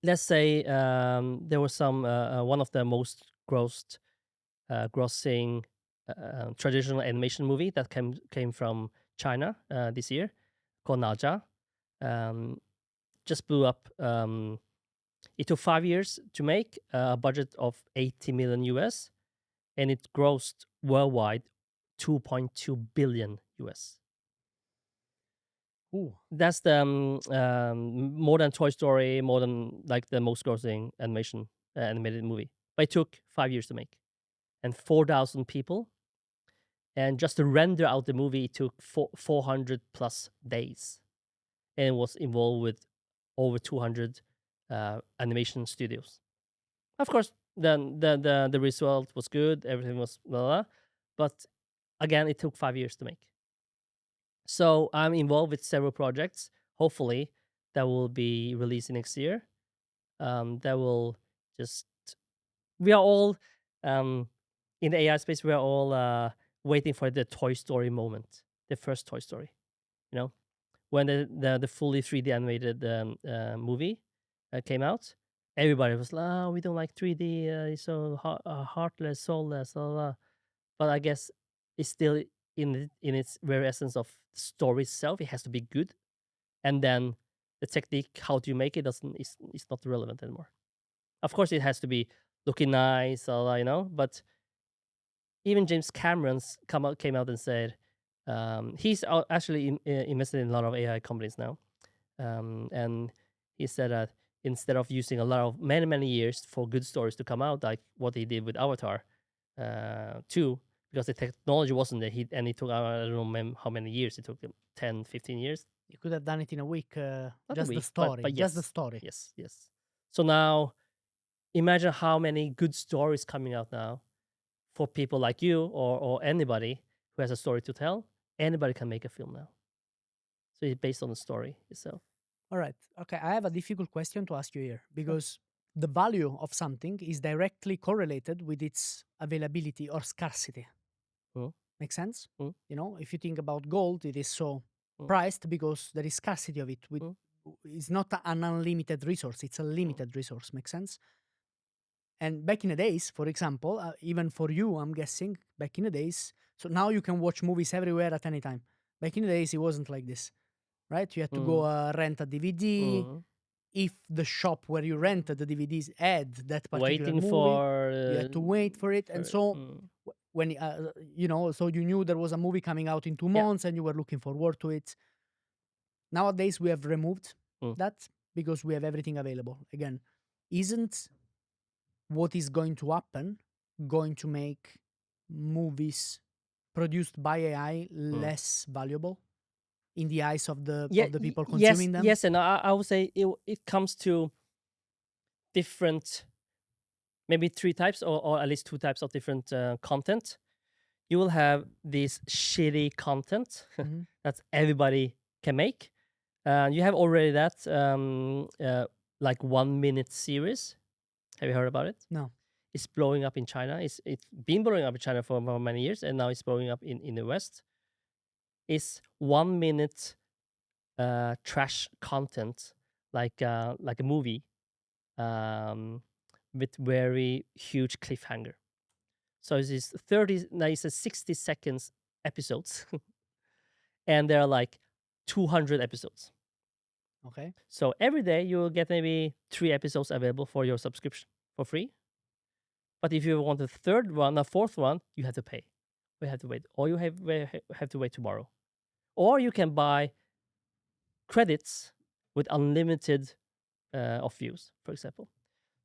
Let's say there was some one of the most grossing traditional animation movie that came from China this year, called 𝒟𝒙𝗙𝗙. Just blew up. It took 5 years to make, a budget of 80 million US, and it grossed worldwide 2.2 billion US. Ooh. That's the more than Toy Story, more than like the most grossing animated movie. But it took 5 years to make, and 4,000 people. And just to render out the movie, it took 400 plus days, and it was involved with over 200 animation studios. Of course, then the result was good. Everything was blah, blah, blah, but again, it took 5 years to make. So I'm involved with several projects. Hopefully, that will be released next year. That will just we are all in the AI space. We are all waiting for the Toy Story moment, the first Toy Story. You know, when the fully 3D animated movie came out, everybody was like, "Oh, we don't like 3D. It's so heartless, soulless." Blah, blah, blah. But I guess it's still in its very essence of the story itself. It has to be good, and then the technique, how do you make it, is not relevant anymore. Of course, it has to be looking nice, you know. But even James Cameron's came out and said he's actually invested in a lot of AI companies now, and he said that instead of using a lot of many years for good stories to come out, like what he did with Avatar 2, because the technology wasn't there, and it took I don't know how many years. It took him 10, 15 years. You could have done it in a week. Not Just a week, the story. but Just the yes, story. Yes. So now, imagine how many good stories coming out now for people like you or anybody who has a story to tell. Anybody can make a film now. So it's based on the story itself. All right. Okay. I have a difficult question to ask you here because the value of something is directly correlated with its availability or scarcity. Mm. Make sense? Mm. You know, if you think about gold, it is so priced because there is scarcity of it. It's not an unlimited resource, it's a limited resource. Make sense? And back in the days, for example, even for you, I'm guessing, back in the days, so now you can watch movies everywhere at any time. Back in the days, it wasn't like this, right? You had to go rent a DVD. If the shop where you rented the DVDs had that particular movie, you had to wait for it. And so when, you know, so you knew there was a movie coming out in 2 months and you were looking forward to it. Nowadays, we have removed that because we have everything available. Again, isn't what is going to happen going to make movies produced by AI less valuable in the eyes of the people consuming them? Yes, and I would say it comes to different, maybe 3 types or at least 2 types of different content. You will have this shitty content that everybody can make. You have already that like 1 minute series. Have you heard about it? No. It's blowing up in China. It's been blowing up in China for many years, and now it's blowing up in the West. It's 1 minute trash content, like a movie, with very huge cliffhanger. So it's 60 seconds episodes, and there are like 200 episodes. Okay. So every day you will get maybe 3 episodes available for your subscription for free. But if you want the 4th one, you have to pay. You have to wait, or you have to wait tomorrow, or you can buy credits with unlimited of views, for example.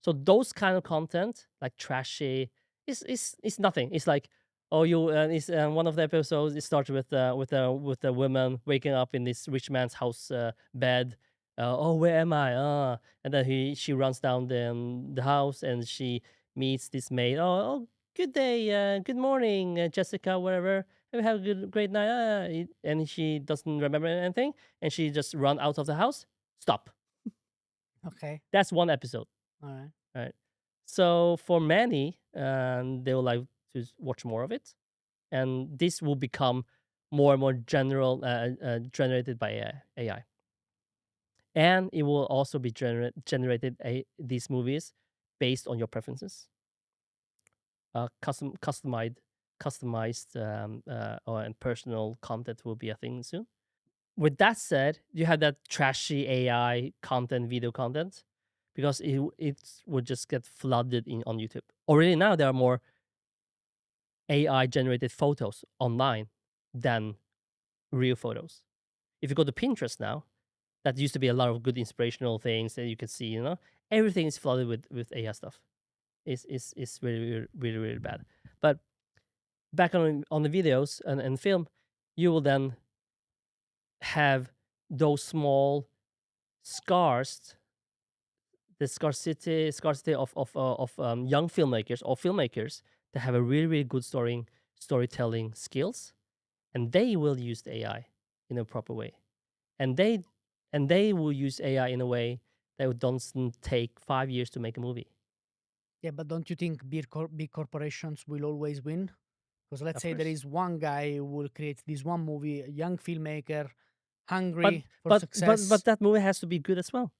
So those kind of content, like trashy, is nothing. It's like, oh, you is one of the episodes. It starts with a woman waking up in this rich man's house bed. Oh, where am I? And then she runs down the house and she meets this maid. Oh, good day, good morning, Jessica, whatever. Have a great night. And she doesn't remember anything, and she just run out of the house. Stop. Okay. That's one episode. All right. Right. So for many, they will like to watch more of it, and this will become more and more generated by AI, and it will also be generated these movies based on your preferences. Customized and personal content will be a thing soon. With that said, you have that trashy AI content, video content, because it would just get flooded on YouTube. Already now there are more AI generated photos online than real photos. If you go to Pinterest now, that used to be a lot of good inspirational things that you can see. Everything is flooded with AI stuff. It's really, really, really bad. But back on the videos and film, you will then have those small scars, the scarcity of young filmmakers or filmmakers that have a really, really good storytelling skills, and they will use the AI in a proper way, and they will use AI in a way that doesn't take 5 years to make a movie. Yeah, but don't you think big corporations will always win? Because let's Of say there course. is one guy who will create this one movie, a young filmmaker, But hungry for but success. that movie has to be good as well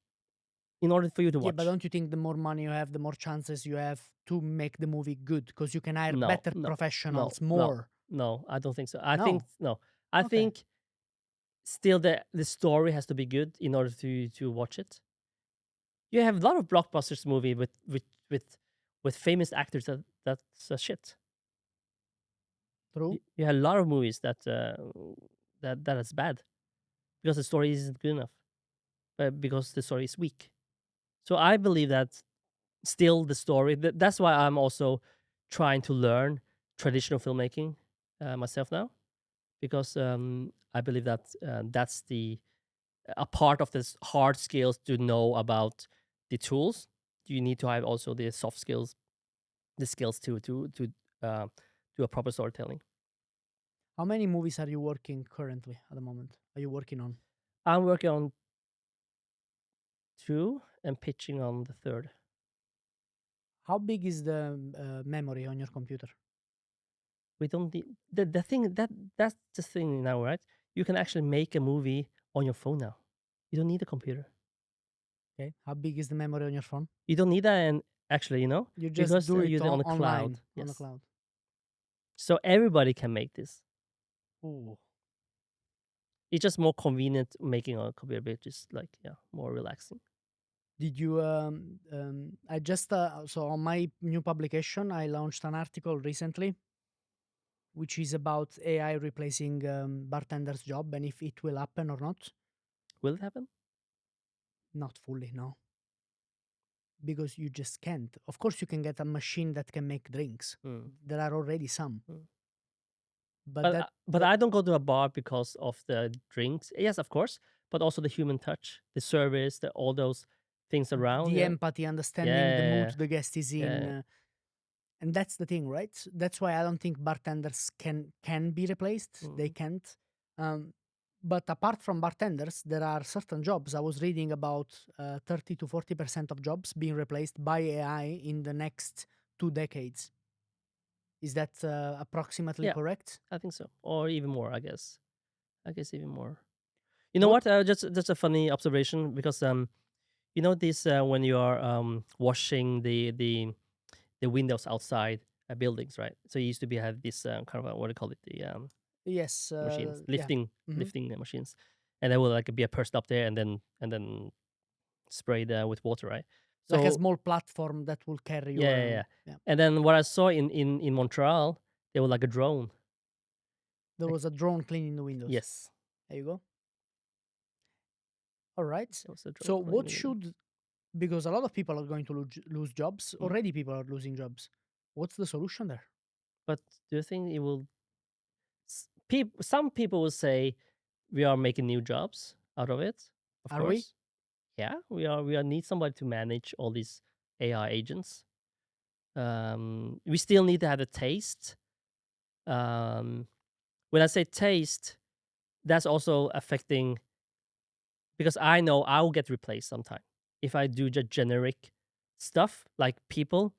in order for you to Yeah, but watch. don't you think the more money you have, the more chances you have to make the movie good? Because you can hire No, better no, no, professionals, no, more. no. I don't think so. No. I Okay. think still the story has to be good in order to watch it. You have a lot of blockbusters movie with famous actors that's a shit. True. You have a lot of movies that is bad because the story isn't good enough, but because the story is weak. So I believe that still the story. That's why I'm also trying to learn traditional filmmaking myself now, because I believe that that's a part of this hard skills to know about the tools. You need to have also the soft skills, the skills to do a proper storytelling. How many movies are you working currently at the moment? Are you working on? I'm working on 2 and pitching on the 3rd. How big is the memory on your computer? We don't need the thing that's the thing now, right? You can actually make a movie on your phone now. You don't need a computer. Okay. How big is the memory on your phone? You don't need that, and actually, You just because do it you're on the online, cloud. on the Yes, cloud. so everybody can make this. Ooh. It's just more convenient making on a computer, but just like more relaxing. Did you? I just so on my new publication, I launched an article recently, which is about AI replacing bartenders' job and if it will happen or not. Will it happen? Not fully, no, because you just can't. Of course, you can get a machine that can make drinks. Mm. There are already some, Mm. but But I don't go to a bar because of the drinks. Yes, of course, but also the human touch, the service, all those things around. the Yeah, empathy, understanding the mood yeah, the guest is in. yeah. And that's the thing, right? That's why I don't think bartenders can be replaced. They Mm. can't. But apart from bartenders, there are certain jobs. I was reading about 30 to 40% of jobs being replaced by AI in the next 2 decades. Is that approximately Yeah, correct? I think so, or even more. I guess. I guess even more. You know What? what? Just a funny observation, because this when you are washing the windows outside buildings, right? So you used to have this kind of what do you call it, the Yes. machines, Yeah. Mhm. lifting machines, and there will like be a person up there and then spray with water, right? Like a So small platform that will carry you yeah, yeah, around. yeah. Yeah. And then what I saw in Montreal, there was like a drone. There Like, was a drone cleaning the windows. yes, There you go. All right. there was a drone So cleaning what the window. should because a lot of people are going to lose jobs. Mm. Already, people are losing jobs. What's the solution there? But do you think it will? Some people will say we are making new jobs out of it. Of Are we? course, yeah, we are. We are need somebody to manage all these AI agents. We still need to have a taste. When I say taste, that's also affecting, because I know I'll get replaced sometime if I do just generic stuff. Like people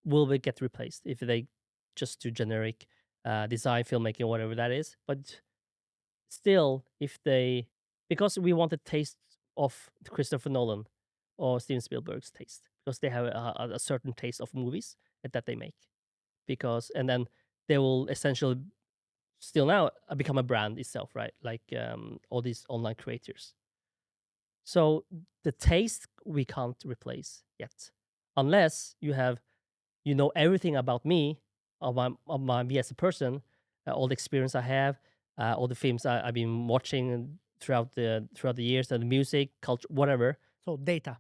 will get replaced if they just do generic design, filmmaking, whatever that is. But still, if they, because we want the taste of Christopher Nolan or Steven Spielberg's taste, because they have a certain taste of movies that they make, because and then they will essentially still now become a brand itself, right? Like all these online creators. So the taste we can't replace yet, unless you know everything about me, me as a person, all the experience I have, all the films I've been watching throughout the years, and the music, culture, whatever, So data.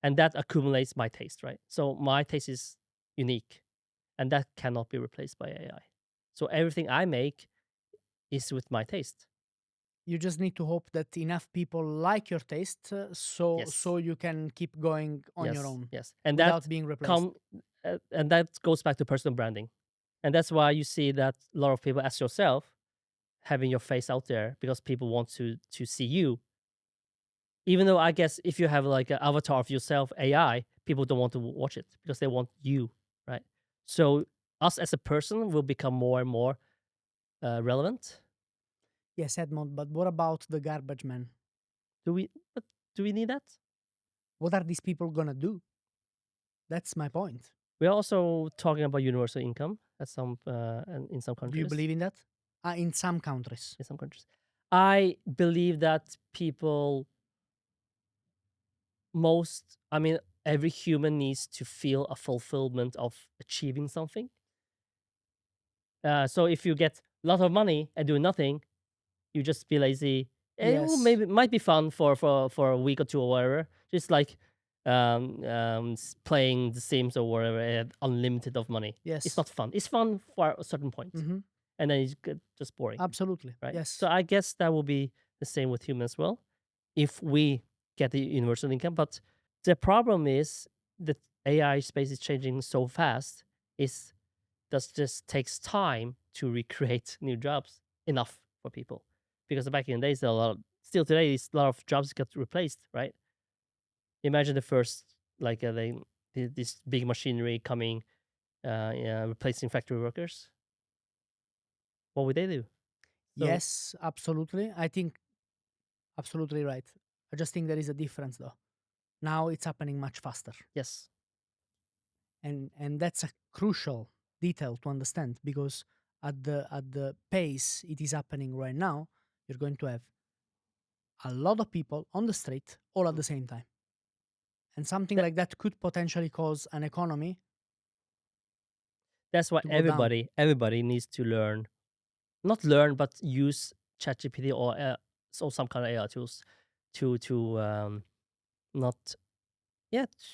and that accumulates my taste, right? So my taste is unique, and that cannot be replaced by AI. So everything I make is with my taste. You just need to hope that enough people like your taste, so Yes. you can keep going on your own Yes, and without that being replaced. and that goes back to personal branding, and that's why you see that a lot of people, as yourself, having your face out there because people want to see you. Even though I guess if you have like an avatar of yourself AI, people don't want to watch it because they want you, right? So us as a person will become more and more relevant. Yes, Edmond, but what about the garbage man? Do we? But do we need that? What are these people gonna do? That's my point. We're also talking about universal income at some and in some countries. Do you believe in that? In some countries. In some countries, I believe that people every human needs to feel a fulfillment of achieving something. So if you get a lot of money and do nothing, you just be lazy. And Yes. maybe it might be fun for a week or two or whatever. Just like playing The Sims or whatever, at unlimited of money. Yes. It's not fun. It's fun for a certain point, Mhm. and then it's just boring. Absolutely. Right? Yes. So I guess that will be the same with humans as well, if we get the universal income. But the problem is that AI space is changing so fast. That just takes time to recreate new jobs enough for people, because back in the days, still today, a lot of jobs get replaced. Right? Imagine the first this big machinery coming, replacing factory workers. What would they do? So- Yes, absolutely. I think absolutely right. I just think there is a difference though. Now it's happening much faster. Yes. And that's a crucial detail to understand, because at the pace it is happening right now, you're going to have a lot of people on the street all at the same time. And something like that could potentially cause an economy. That's why to go down. everybody needs to learn, not learn, but use ChatGPT or some kind of AI tools to not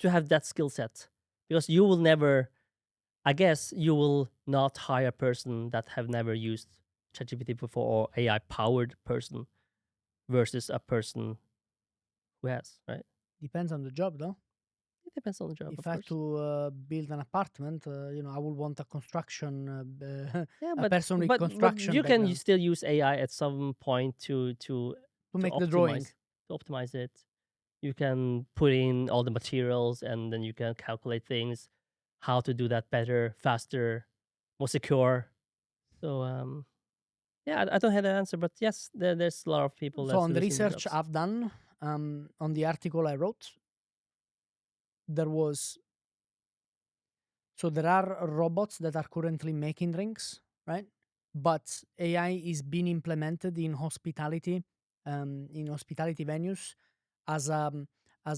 to have that skill set, because you will never, I guess you will not hire a person that have never used ChatGPT before, or AI powered person versus a person who has, right? Depends on the job though. It depends on the job, If of I have course. to build an apartment, I would want a construction Yeah, a person with construction you can background still use AI at some point to to make the drawing. to optimize it. You can put in all the materials, and then you can calculate things, how to do that better, faster, more secure. So I don't have the answer, but yes, there's a lot of people. So that's on the losing their research jobs. I've done, on the article I wrote, there are robots that are currently making drinks, right? But AI is being implemented in hospitality venues as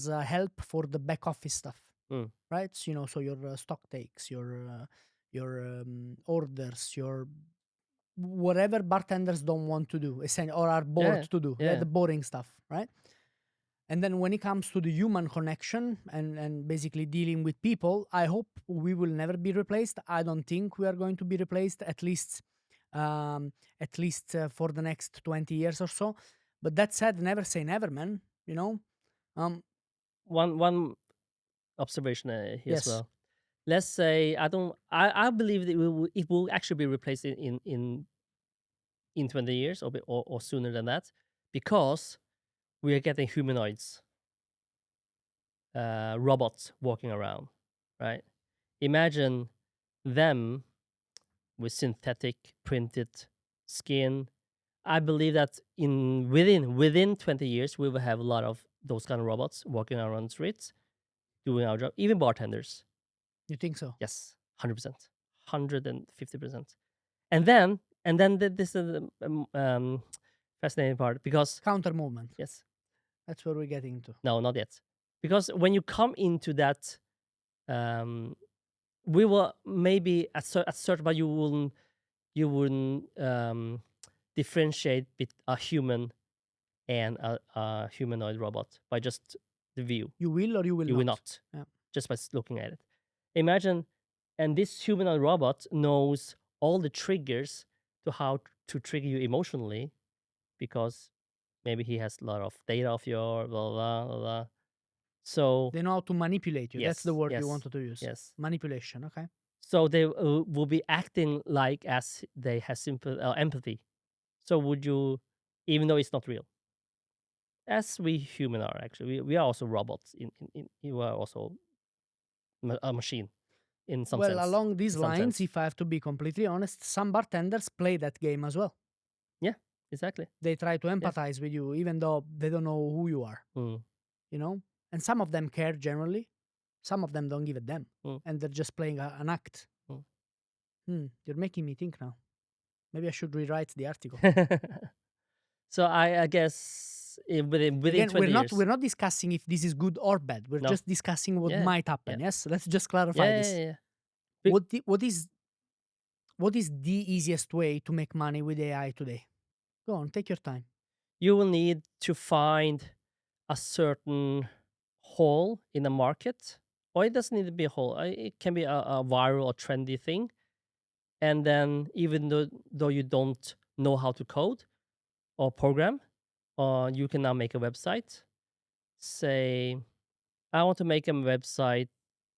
a help for the back office stuff, Mm. right? So your stock takes, your orders, your whatever bartenders don't want to do, or are bored Yeah, to do, yeah. the boring stuff, right? And then when it comes to the human connection and basically dealing with people, I hope we will never be replaced. I don't think we are going to be replaced, at least for the next 20 years or so. But that said, never say never, man. You know? One observation here as Yes. well. Let's say I believe that it will actually be replaced in 20 years or sooner than that, because we are getting humanoids, robots walking around, right? Imagine them with synthetic printed skin. I believe that within 20 years we will have a lot of those kind of robots walking around the streets doing our job, even bartenders. You think so? Yes, 100%, 150%. And then this is the fascinating part, because Counter movement. yes, That's where we're getting into. no, not yet, because when you come into that, we will maybe at certain, but you wouldn't differentiate between a human and a humanoid robot by just the view. You will or you will You not? will not, Yeah. just by looking at it. Imagine, and this humanoid robot knows all the triggers to how to trigger you emotionally, because maybe he has a lot of data of your blah blah blah blah. So They know how to manipulate you. That's the yes, word you yes, wanted to use. yes. Manipulation. Okay. So they will be acting like as they have simple empathy. So would you, even though it's not real, as we human are actually, we are also robots. We are also a machine in some sense. Well, along these in some lines, sense. if I have to be completely honest, some bartenders play that game as well. Yeah, exactly. They try to empathize with you, even though they don't know who you are. Mm. You know, and some of them care generally. Some of them don't give a damn, and they're just playing an act. You're making me think now. Maybe I should rewrite the article. So I guess within Again, 20 years. we're not discussing if this is good or bad. We're No. just discussing what Yeah, might happen. yeah. Yes, let's just clarify Yeah, this. yeah, yeah. Be- What is the easiest way to make money with AI today? Go on, take your time. You will need to find a certain hole in the market, or it doesn't need to be a hole. It can be a viral or trendy thing. And then even though you don't know how to code or program, you can now make a website. Say, I want to make a website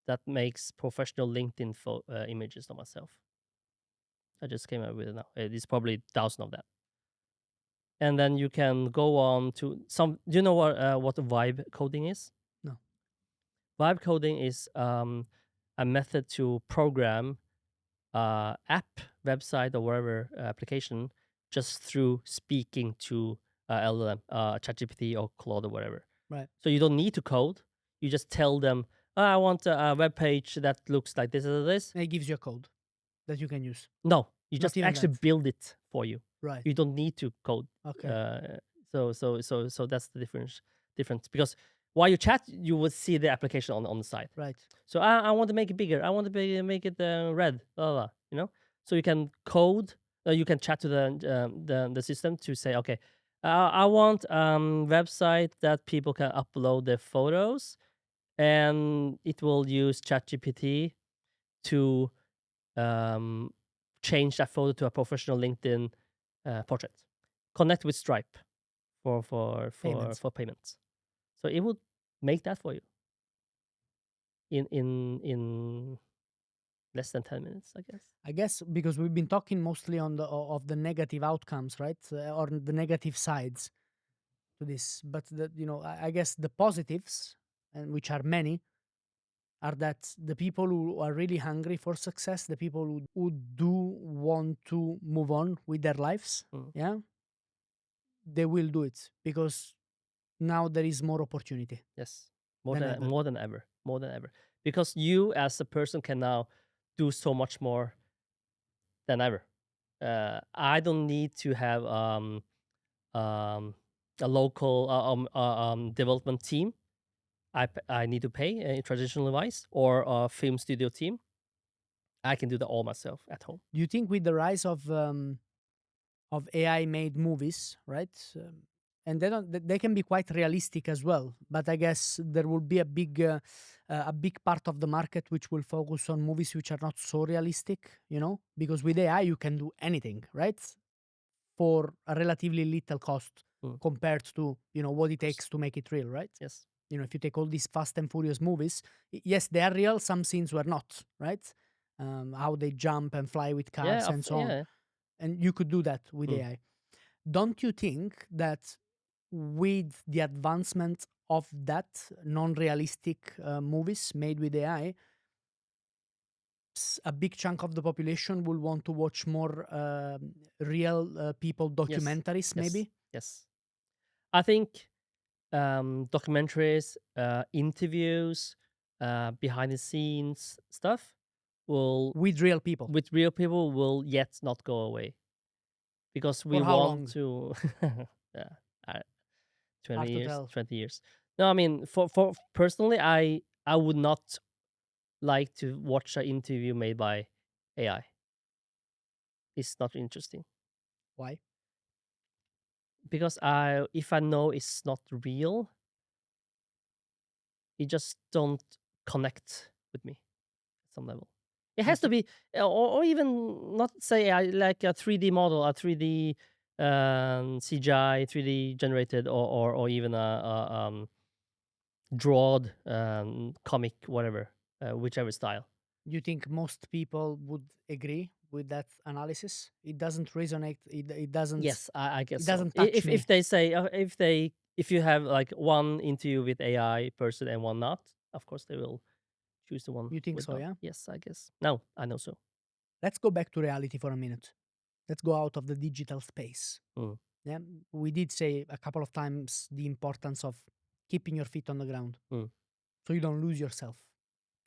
that makes professional LinkedIn images of myself. I just came up with it now. It's probably 1,000 of that. And then you can go on to some. Do you know what vibe coding is? No. Vibe coding is a method to program app, website, or whatever application just through speaking to LLM, ChatGPT or Claude or whatever. Right. So you don't need to code. You just tell them, I want a web page that looks like this and this. And it gives you a code that you can use. No, you Not just even actually that. build it for you. Right. You don't need to code. Okay. So that's the difference. Because while you chat, you will see the application on the side. Right. So I want to make it bigger. I want to make it red. Blah, blah, blah, you know. So you can code. You can chat to the system to say, okay, I want website that people can upload their photos, and it will use ChatGPT to change that photo to a professional LinkedIn portrait. Connect with Stripe for payments. So it would make that for you in less than 10 minutes, I guess. I guess because we've been talking mostly on of the negative outcomes, right, or the negative sides to this. But I guess the positives, and which are many, are that the people who are really hungry for success, the people who do want to move on with their lives, they will do it because now there is more opportunity. Yes, Than ever. more than ever, because you as a person can now do so much more than ever. I don't need to have a local development team. I need to pay a traditional wise or a film studio team. I can do that all myself at home. Do you think with the rise of AI made movies, right, and they can be quite realistic as well. But I guess there will be a big part of the market which will focus on movies which are not so realistic, because with AI you can do anything, right? For a relatively little cost compared to what it takes to make it real, right? Yes. If you take all these Fast and Furious movies, yes, they are real. Some scenes were not, right? How they jump and fly with cars and so on. And you could do that with AI. Don't you think that with the advancement of that non-realistic movies made with AI, a big chunk of the population will want to watch more real people documentaries, maybe? Yes. I think documentaries, interviews, behind the scenes stuff with real people will yet not go away, because we For how want long? to 20 Hard to years, tell. 20 years. No, I mean, for personally, I would not like to watch an interview made by AI. It's not interesting, Why? because if I know it's not real, it just don't connect with me at some level. It has to be, or even not say AI, like a 3D model, a 3D CGI, 3D generated, or even a drawed comic, whatever, whichever style. You think most people would agree with that analysis? It doesn't resonate. It doesn't. Yes, I guess it so. doesn't touch me. If they say if you have like one interview with AI person and one not, of course they will choose the one. You think with so, not. yeah? Yes, I guess. No, I know so. Let's go back to reality for a minute. Let's go out of the digital space. Mm. Yeah, we did say a couple of times the importance of keeping your feet on the ground, so you don't lose yourself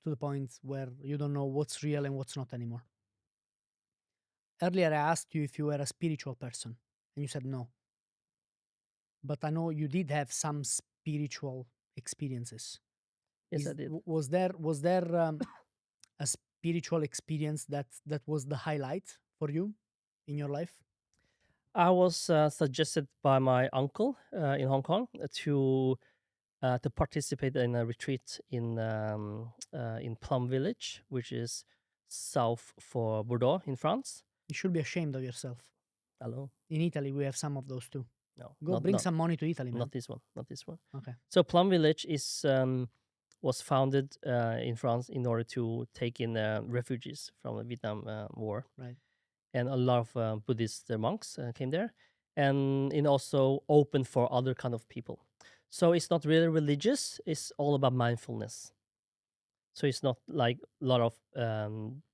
to the point where you don't know what's real and what's not anymore. Earlier, I asked you if you were a spiritual person, and you said no. But I know you did have some spiritual experiences. Yes, I did. Was there a spiritual experience that was the highlight for you in your life? I was suggested by my uncle in Hong Kong to participate in a retreat in Plum Village, which is south for Bordeaux in France. You should be ashamed of yourself. Hello. In Italy, we have some of those too. No, Go bring some money to Italy, man. Not this one. Not this one. Okay. So Plum Village was founded in France in order to take in refugees from the Vietnam War. Right. And a lot of Buddhist monks came there, and it also open for other kind of people. So it's not really religious. It's all about mindfulness. So it's not like a lot of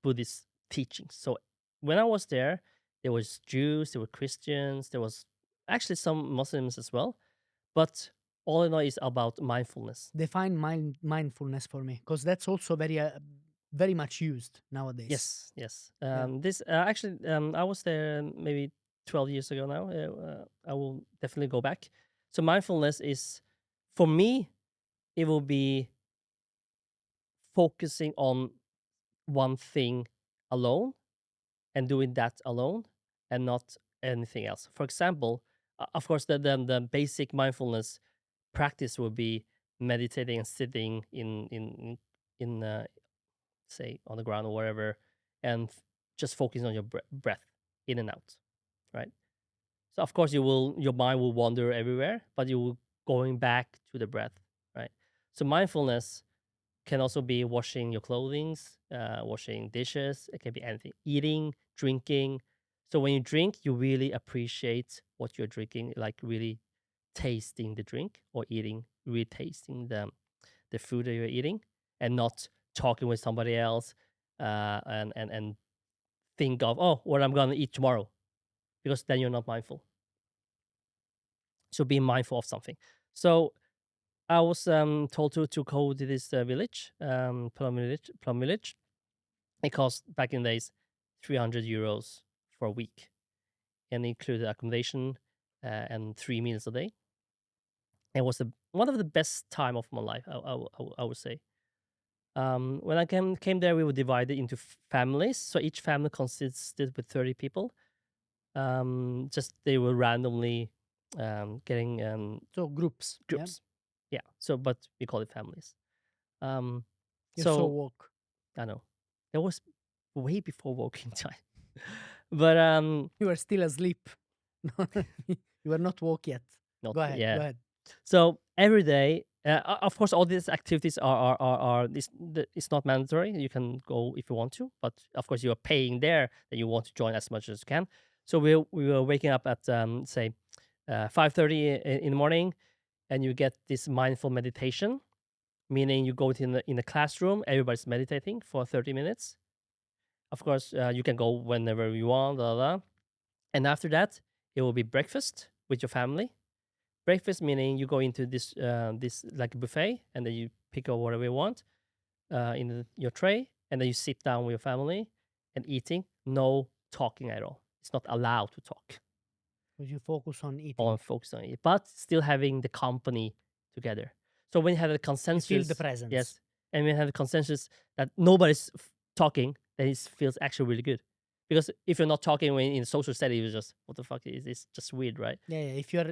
Buddhist teachings. So when I was there was Jews, there were Christians, there was actually some Muslims as well. But all in all, is about mindfulness. Define mindfulness for me, because that's also very much used nowadays. Yes. This actually, I was there maybe 12 years ago now. I will definitely go back. So mindfulness is, for me, it will be focusing on one thing alone and doing that alone and not anything else. For example, of course, the basic mindfulness practice would be meditating and sitting in say on the ground or wherever, and just focusing on your breath in and out, right? So of course your mind will wander everywhere, but you will going back to the breath, right? So mindfulness can also be washing your clothing, washing dishes. It can be anything, eating, drinking. So when you drink, you really appreciate what you're drinking, like really tasting the drink, or eating, really tasting the food that you're eating, and not talking with somebody else and think of, oh, what I'm gonna eat tomorrow, because then you're not mindful. So be mindful of something. So I was told to go to this village, Plum Village. It cost back in the days 300 euros for a week, and it included accommodation and 3 meals a day. It was one of the best time of my life, I would say. When I came there, we were divided into families. So each family consisted with 30 people. Just they were randomly getting So groups. Yeah? groups. Yeah. So, but we call it families. You're so So woke. I know that was way before working time, but You are still asleep. You are not woke yet. not Go ahead. yeah. Go ahead. So every day, of course, all these activities are it's not mandatory. You can go if you want to, but of course, you are paying there that you want to join as much as you can. So we were waking up at say 5:30 in the morning, and you get this mindful meditation, meaning you go in the classroom, everybody's meditating for 30 minutes. Of course, you can go whenever you want, blah, blah, blah. And after that, it will be breakfast with your family. Breakfast meaning you go into this like a buffet, and then you pick up whatever you want in your tray, and then you sit down with your family and eating. No talking at all. It's not allowed to talk. Because you focus on eating. On focus on it, but still having the company together. So when you have a You consensus, feel the presence. yes, and when you have a consensus that nobody's talking, then it feels actually really good. Because if you're not talking when in a social setting, you're just, what the fuck is this? Just weird, right? Yeah, yeah. If you're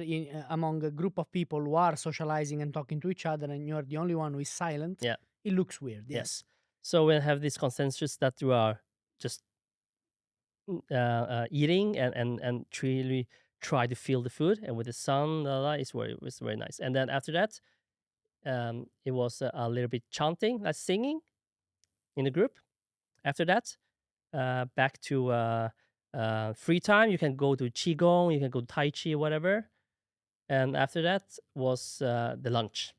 among a group of people who are socializing and talking to each other and you're the only one who is silent, Yeah. it looks weird. Yes. Yes. So when you have this consensus that you are just eating and truly try to feel the food, and with the sun, it was very nice. And then after that, it was a little bit chanting, like singing in the group. After that, back to free time. You can go to qigong, you can go to tai chi, whatever. And after that was the lunch.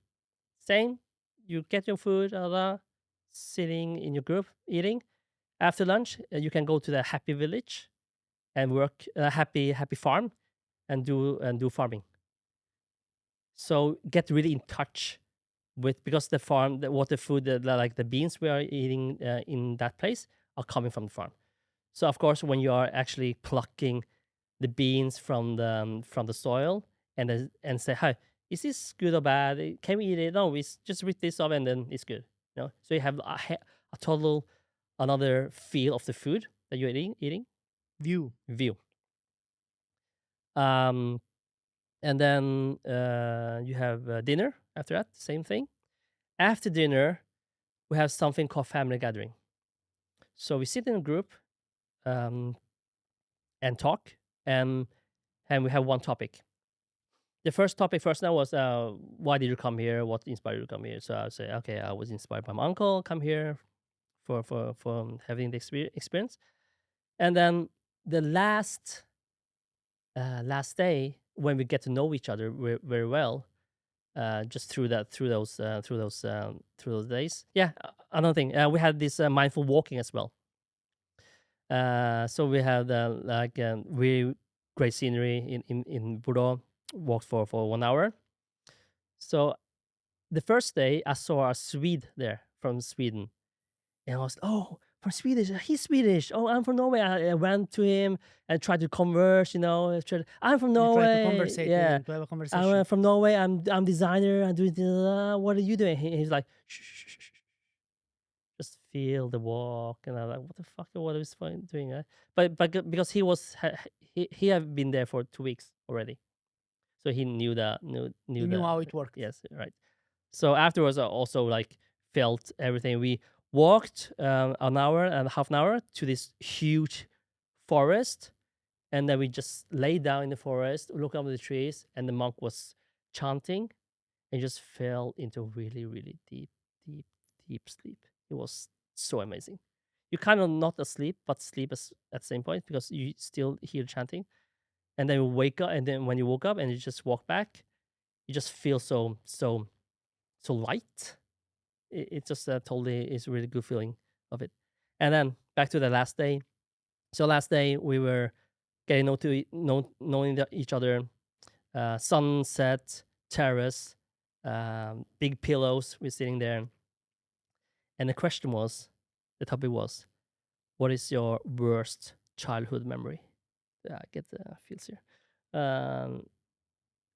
Same, you get your food, sitting in your group eating. After lunch, you can go to the happy village and work happy farm and do farming. So get really in touch with, because the farm, what the food, like the beans we are eating in that place are coming from the farm. So of course, when you are actually plucking the beans from the soil and say, "Hi, is this good or bad? Can we eat it? No, we just rip this off and then it's good." You know, so you have a total another feel of the food that you're eating. View. And then you have dinner after that, same thing. After dinner, we have something called family gathering. So we sit in a group and talk, and we have one topic. The first topic now was why did you come here? What inspired you to come here? So I say, okay, I was inspired by my uncle. Come here for having the experience. And then the last day, when we get to know each other very well, just through those days. Yeah, another thing, we had this mindful walking as well. So we had like really great scenery in Bordeaux. Walked for 1 hour. So the first day I saw a Swede there from Sweden, and I was, oh, from Swedish, he's Swedish. Oh, I'm from Norway. I went to him and tried to converse. I'm from You Norway. try to conversate with Yeah, him, to have a conversation. I'm from Norway. I'm designer. I'm doing. What are you doing? He's like, shh, shh, shh, shh. Just feel the walk, and I'm like, what the fuck? What is doing? But because he had been there for 2 weeks already, so he knew You knew how it worked. Yes, right. So afterwards, I also like felt everything. We walked an hour and half an hour to this huge forest, and then we just lay down in the forest, look up at the trees, and the monk was chanting, and just fell into really, really deep sleep. It was so amazing. You kind of not asleep, but sleep at the same point because you still hear chanting, and then you wake up, and then when you woke up and you just walk back, you just feel so light. It just totally is a really good feeling of it. And then back to the last day. So last day we were getting knowing each other. Sunset, terrace, big pillows. We're sitting there, and the topic was, what is your worst childhood memory? I get the feels here.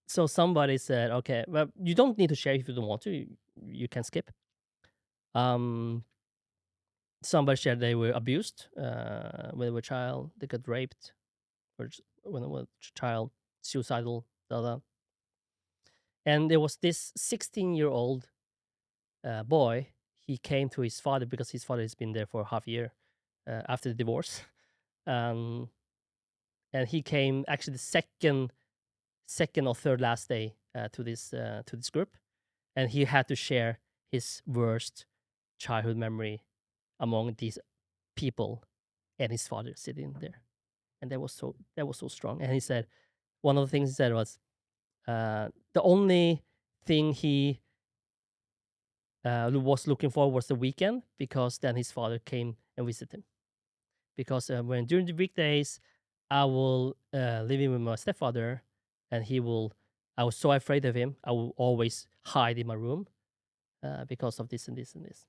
So somebody said, okay, well, you don't need to share if you don't want to. You can skip. Somebody shared they were abused when they were a child. They got raped, or when they were a child, suicidal, And there was this 16-year-old boy. He came to his father because his father has been there for half a year after the divorce. And he came actually the second or third last day to this group, and he had to share his worst childhood memory among these people, and his father sitting there, and that was so strong. And he said one of the things he said was the only thing he was looking for was the weekend, because then his father came and visited him. Because when during the weekdays, I will live in with my stepfather, and I was so afraid of him. I will always hide in my room because of this and this and this.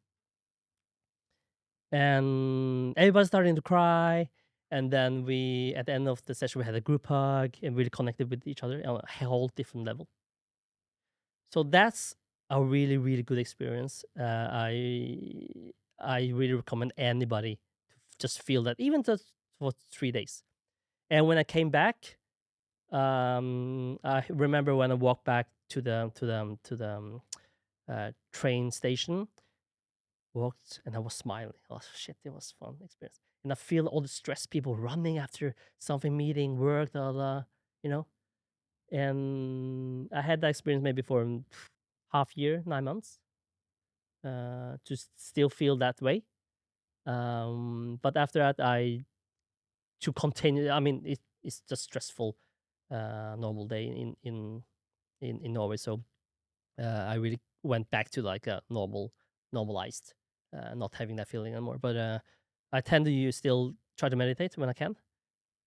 And everybody's starting to cry. And then at the end of the session, we had a group hug and really connected with each other on a whole different level. So that's a really, really good experience. I really recommend anybody to just feel that, even just for 3 days. And when I came back, I remember when I walked back to the train station, walked, and I was smiling. Oh shit, it was a fun experience. And I feel all the stressed people running after something, meeting, work, you know. And I had that experience maybe for half year, 9 months, to still feel that way. But after that, to continue. I mean, it's just stressful, normal day in Norway. So I really went back to like a normalized, not having that feeling anymore. But I tend to still try to meditate when I can.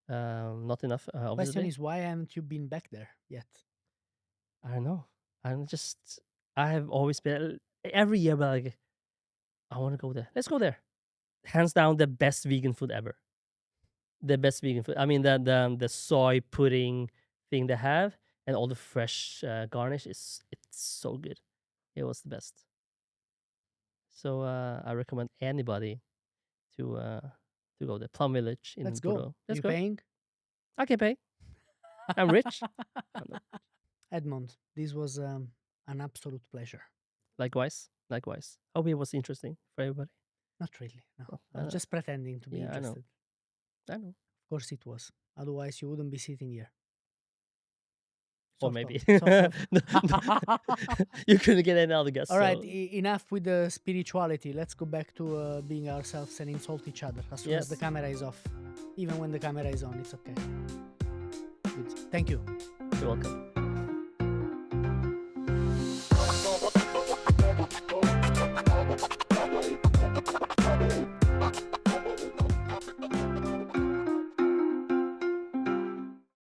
Not enough, Question obviously. is, why haven't you been back there yet? I don't know. I have always been every year, but like, I want to go there. Let's go there. Hands down, the best vegan food ever. The best vegan food. I mean, the soy pudding thing they have, and all the fresh garnish it's so good. It was the best. So I recommend anybody to go there. Plum Village in Let's Bordeaux. go. Let's You go. paying? I can pay. I'm rich. Edmond, this was an absolute pleasure. Likewise. Hope it was interesting for everybody. Not really. No, Well, I was just pretending to be yeah, I know. interested. I know. Of course it was. Otherwise, you wouldn't be sitting here. Or Soft maybe talk, soft talk. you couldn't get any other guests. All right, so- enough with the spirituality. Let's go back to being ourselves and insult each other as soon as the Yes. camera is off. Even when the camera is on, it's okay. Good. Thank you. You're welcome.